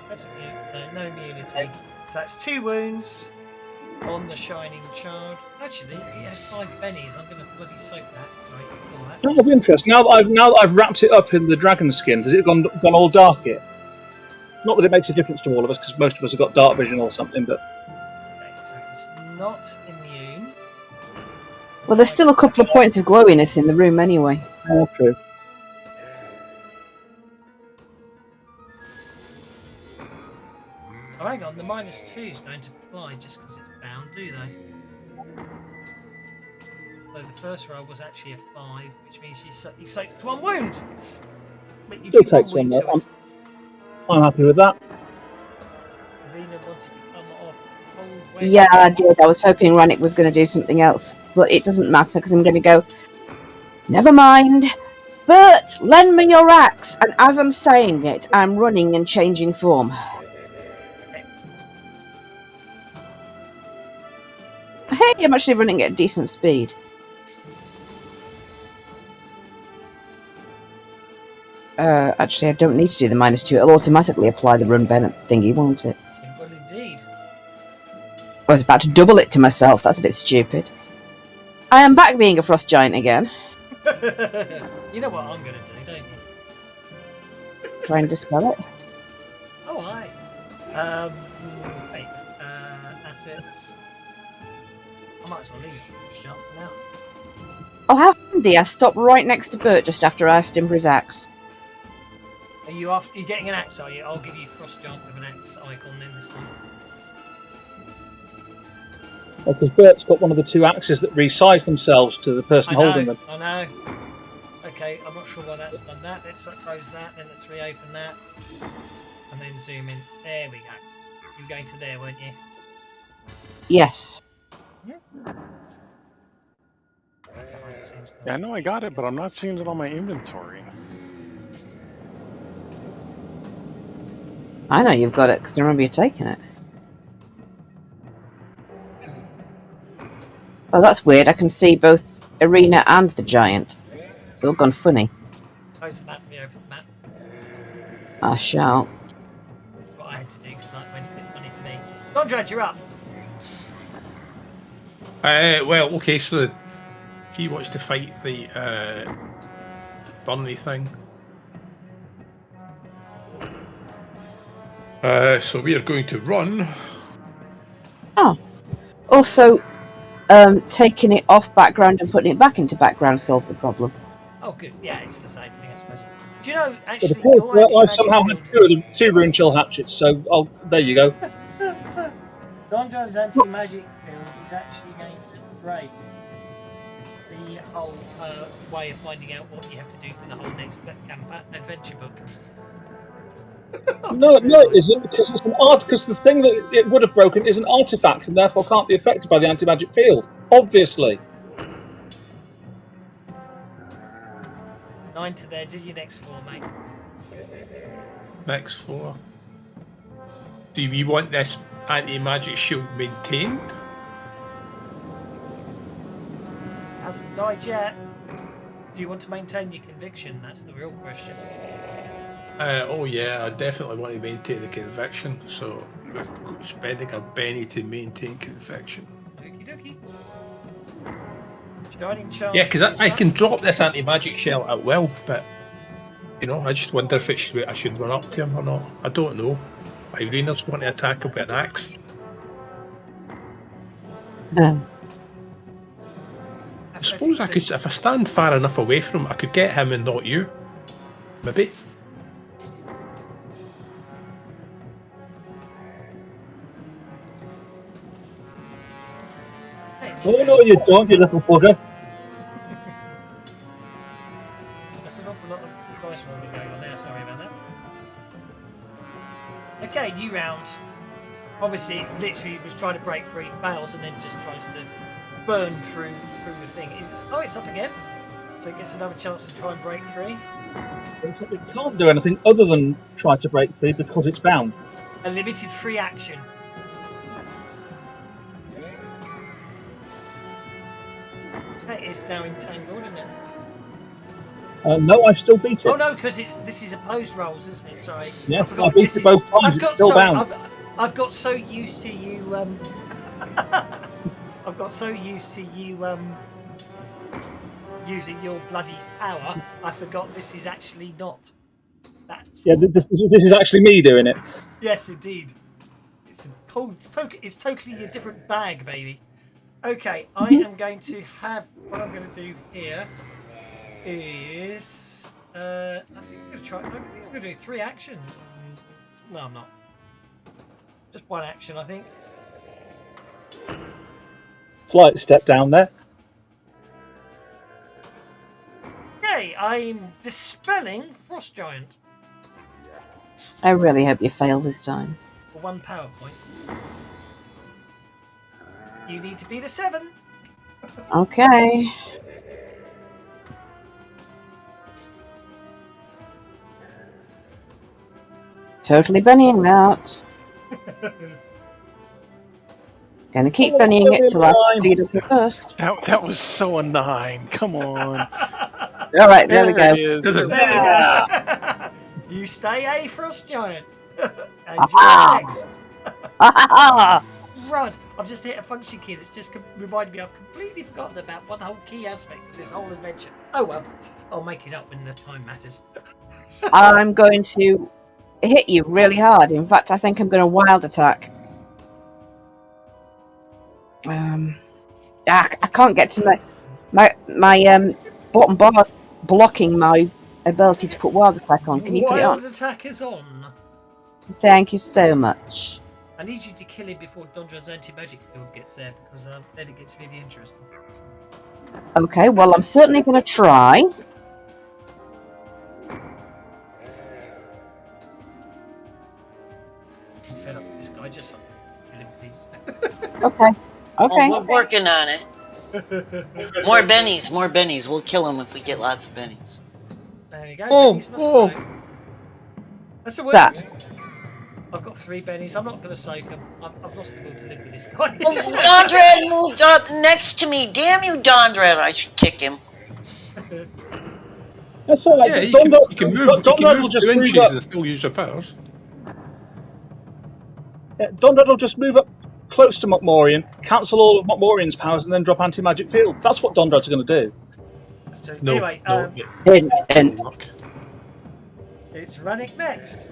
That's immune. No immunity. So that's 2 wounds on the Shining Child. Actually, he had 5 bennies. I'm going to bloody soak that. Sorry, ignore that. That'll be interesting. Now that I've wrapped it up in the dragon skin, has it gone all dark yet? Not that it makes a difference to all of us, because most of us have got dark vision or something. But Okay, so it's not immune. Well, there's still a couple of points of glowiness in the room anyway. oh, true. Oh, hang on, the -2s don't apply just because it's bound, do they? So the first roll was actually a 5, which means you soaked 1 wound. But you Still do takes 1 one. wound to it. I'm happy with that. Arena wanted to come off cold way. Yeah, I did. I was hoping Rannick was going to do something else. But it doesn't matter because I'm going to go, never mind. But lend me your axe. And as I'm saying it, I'm running and changing form. Hey, I'm actually running at a decent speed. Actually, I don't need to do the -2. It'll automatically apply the run Bennett thingy, won't it? It will indeed. I was about to double it to myself. That's a bit stupid. I am back being a frost giant again. You know what I'm going to do, don't you? Try and dispel it. Oh, aye. Okay. Assets. I might as well leave it shut for now. Oh, how handy. I stopped right next to Bert just after I asked him for his axe. Are you getting an axe, are you? I'll give you Frost Jump with an axe icon then this time. Because Bert's got one of the 2 axes that resize themselves to the person holding them. I know. Okay, I'm not sure why that's done that. Let's close that, then let's reopen that. And then zoom in. There we go. You were going to there, weren't you? Yes. Yeah. Yeah, I know I got it, but I'm not seeing it on my inventory. I know you've got it because I remember you taking it. Oh, that's weird. I can see both Arena and the Giant. It's all gone funny. Close the map, reopen the map. I shall. That's what I had to do because it went a bit funny for me. Conrad, you're up. Well, okay, so he wants to fight the Burnley thing. So we are going to run. Oh. Also, taking it off background and putting it back into background solved the problem. Oh, good. Yeah, it's the same thing, I suppose. Do you know, But actually, of course, your anti-magic I've somehow had field- 2 rune chill hatchets, so there you go. Dondra's anti-magic field is actually going to break the whole way of finding out what you have to do for the whole next adventure book. No, it isn't, because it's an art. Because the thing that it would have broken is an artifact, and therefore can't be affected by the anti-magic field. Obviously. 9 to there. Do your next 4, mate. Next 4. Do we want this anti-magic shield maintained? Hasn't died yet. Do you want to maintain your conviction? That's the real question. Oh yeah, I definitely want to maintain the conviction, so we're spending a penny to maintain conviction. Okie dokie. Shining Charm. Yeah, because goes I up. can drop this anti-magic shell at will, but I just wonder if I should run up to him or not. I don't know. Irena's going to attack him with an axe. I suppose I could, if I stand far enough away from him, I could get him and not you. Maybe. Oh no, you don't, you little bugger. That's an awful lot of dice rolling going on there. Sorry about that. Okay, new round. Obviously, literally was trying to break free, fails, and then just tries to burn through the thing. It's up again. So it gets another chance to try and break free. It can't do anything other than try to break free because it's bound. A limited free action. Okay, it's now entangled, isn't it? No, I've still beat it. Oh no, because this is opposed rolls, isn't it? Sorry. Yes, I beat it both times. It's still bound. I've got so used to you. I've got so used to you using your bloody power. I forgot this is actually not. Yeah, this is actually me doing it. Yes, indeed. It's totally a different bag, baby. Okay, I am going to have what I'm going to do here is I think I'm going to try. I think I'm going to do 3 actions. No, I'm not. Just 1 action, I think. Slight step down there. Okay, I'm dispelling Frost Giant. I really hope you fail this time. For 1 power point. You need to beat a 7. Okay. Totally bunnying that. Gonna keep bunnying it till I succeed at the first. That was so a 9. Come on. All right, there we go. It is. There we go. You stay a Frost Giant. And you're next. Right, I've just hit a function key that's just reminded me I've completely forgotten about one whole key aspect of this whole adventure. Oh well, I'll make it up when the time matters. I'm going to hit you really hard. In fact, I think I'm going to wild attack. I can't get to my bottom bar's blocking my ability to put wild attack on. Can you put it on? Wild attack is on. Thank you so much. I need you to kill him before Dondrad's anti-magic field gets there, because then it gets really interesting. Okay, well, I'm certainly going to try. I'm fed up with this guy, just kill him, please. Okay. Okay. Well, we're working on it. More bennies. We'll kill them if we get lots of bennies. There you go. Oh, Bennies must oh. flow. That's a word. That. I've got 3 bennies. I'm not going to soak them. I've lost the will to live with this guy. Oh, Dondred moved up next to me. Damn you, Dondred. I should kick him. That's all right. Yeah, you Dondred can move will just 2 move inches up. and still use your powers. Yeah, Dondred will just move up close to Mokmorian, cancel all of Mokmorian's powers, and then drop anti-magic field. That's what Dondred's going to do. That's true. No, Anyway, no, Hint. it's Rannick next.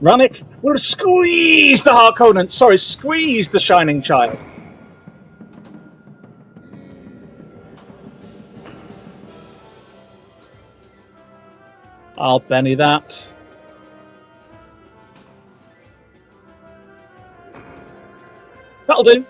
Rannick will squeeze the Harkonnen. Sorry, squeeze the Shining Child. I'll Benny that. That'll do.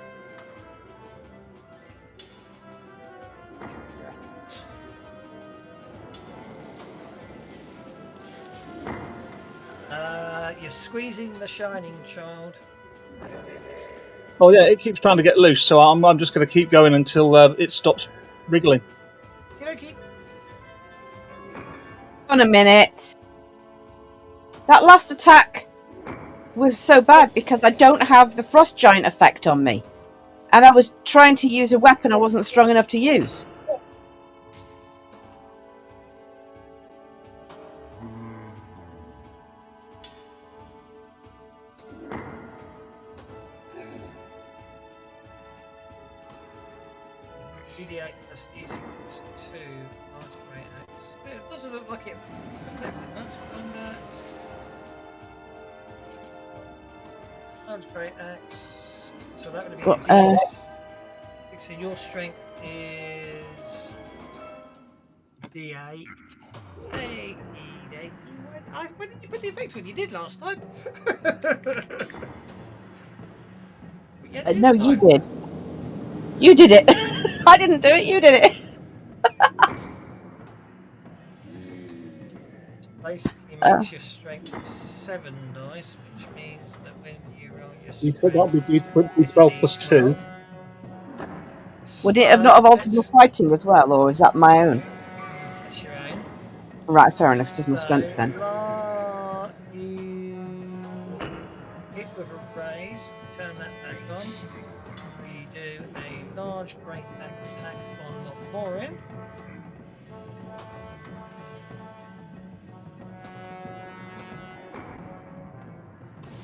You're squeezing the Shining Child. Oh yeah, it keeps trying to get loose, so I'm just going to keep going until it stops wriggling. Okay. On a minute. That last attack was so bad because I don't have the Frost Giant effect on me. And I was trying to use a weapon I wasn't strong enough to use. 2d8 plus d6 plus 2. Large great axe. It doesn't look like it affected much. Combat. Large great axe. So that would be Well, a d6. So your strength is d8. Hey, when did you put the effect on? You did last time. Yeah, no, this you time. did. You did it. I didn't do it. You did it. Basically makes your strength 7 dice, which means that when you roll your strength, That'll be it's a D12 plus 2. Would it have not have altered my that's, fighting as well, or is that my own? that's your own. Right, fair enough. Does my So, strength then? you hit with a raise, turn that back on. We do a large great axe attack on Morin.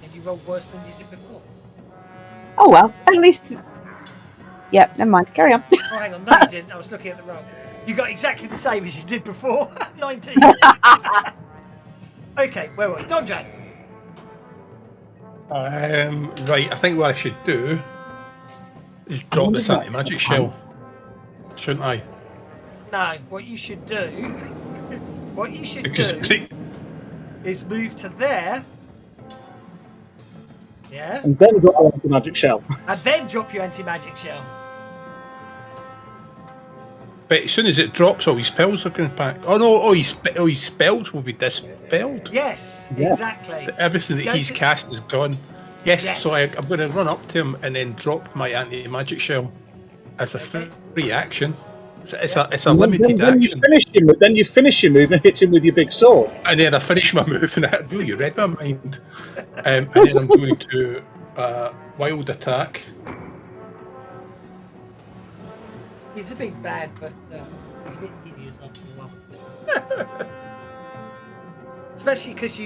And you rolled worse than you did before. Oh well, at least. Yep, never mind. Carry on. Oh, hang on. No, you didn't. I was looking at the roll. You got exactly the same as you did before. 19. Okay, where were we? Donjad. Right, I think what I should do is drop this anti-magic shell. Shouldn't I? No, what you should do... what you should Because do is move to there. Yeah? And then got on to Magic Shell. And then drop your anti-magic shell. But as soon as it drops, all his spells are going back. Oh no! All his spells will be dispelled. Yes, Yeah. exactly. Everything that Go he's to- cast is gone. Yes, Yes. so I'm going to run up to him and then drop my anti-magic shell as a Okay. free action. So it's Yeah. a limited Then action. you finish your move and hit him with your big sword. And then I finish my move, and you read my mind. And then I'm going to wild attack. He's a big bad, but he's a bit tedious after a while. Especially because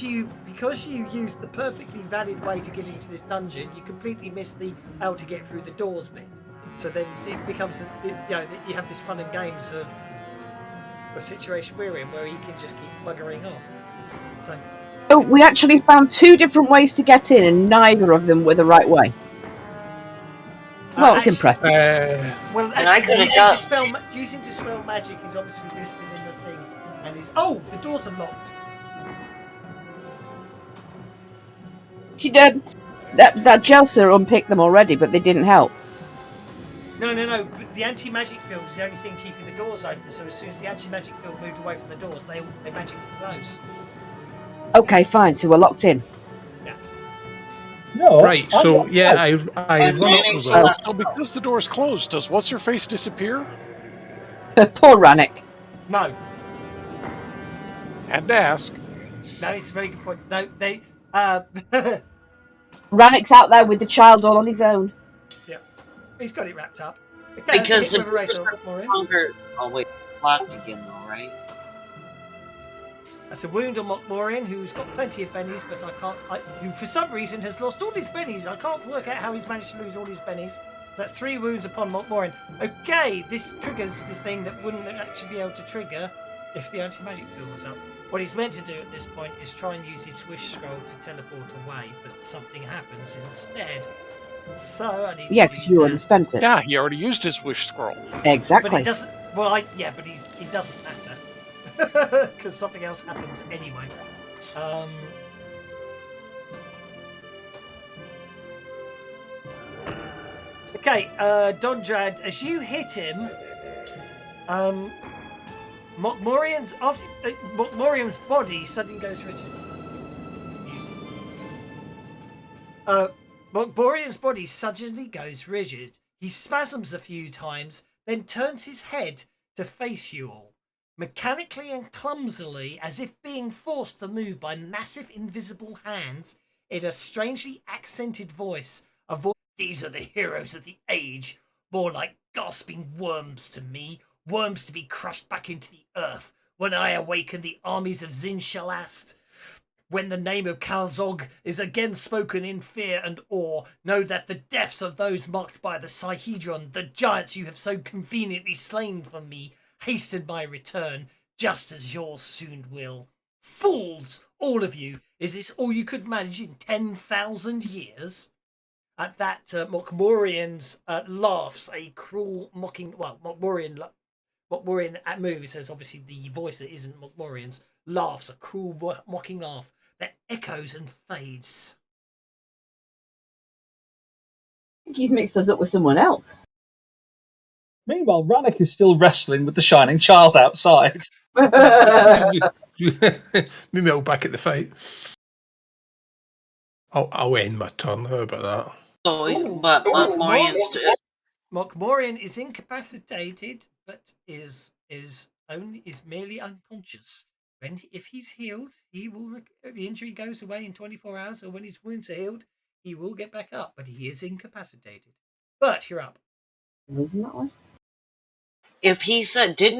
you used the perfectly valid way to get into this dungeon, you completely missed the how to get through the doors bit. So then it becomes that you have this fun and games of the situation we're in, where he can just keep buggering off. So Oh, we actually found 2 different ways to get in, and neither of them were the right way. Well, it's actually- impressive. Well, And I actually, could've using dispel magic is obviously listed in the thing, and is the doors are locked. That Jelsa unpicked them already, but they didn't help. No. But the anti-magic field is the only thing keeping the doors open. So as soon as the anti-magic field moved away from the doors, they magically close. Okay, fine. So we're locked in. No. Right, so yeah, I And run up Manning's the road. left. So because the door's closed, does what's her face disappear? Poor Rannick. No, Had to ask. it's a very good point. No, they. Rannick's out there with the child all on his own. Yeah, he's got it wrapped up. Okay, Because let's the hit with a race doors on are Morin. longer. Oh wait, locked again though, right? That's a wound on Morin, who's got plenty of bennies, but who for some reason has lost all his bennies. I can't work out how he's managed to lose all his bennies. That's 3 wounds upon Morin. Okay, this triggers this thing that wouldn't actually be able to trigger if the anti-magic field was up. What he's meant to do at this point is try and use his swish scroll to teleport away, but something happens instead. So I need to Because do you that. already spent it. Yeah, he already used his wish scroll. But Exactly. it doesn't. Well, it doesn't matter because something else happens anyway. Okay, Dondrad, as you hit him, Morian's body suddenly goes rigid. Morian's body suddenly goes rigid. He spasms a few times, then turns his head to face you all, mechanically and clumsily, as if being forced to move by massive invisible hands, in a strangely accented voice. A voice. These are the heroes of the age, more like gasping worms to me, worms to be crushed back into the earth when I awaken the armies of Zinshalast. When the name of Kalzog is again spoken in fear and awe, know that the deaths of those marked by the Sihedron, the giants you have so conveniently slain for me, hasten my return, just as yours soon will. Fools, all of you! Is this all you could manage in 10,000 years? At that, Mokmorian laughs a cruel, mocking. Well, Mokmorian moves as obviously the voice that isn't Mokmorian's laughs a cruel, mocking laugh that echoes and fades. I think he's mixed us up with someone else. Meanwhile, Rannick is still wrestling with the shining child outside. Maybe back at the fight. I'll end my turn. How about that? So, but Mokmorian is incapacitated, but is merely unconscious. If he's healed, he will. The injury goes away in 24 hours, or when his wounds are healed, he will get back up. But he is incapacitated. Bert, you're up. Moving that way. if he said didn't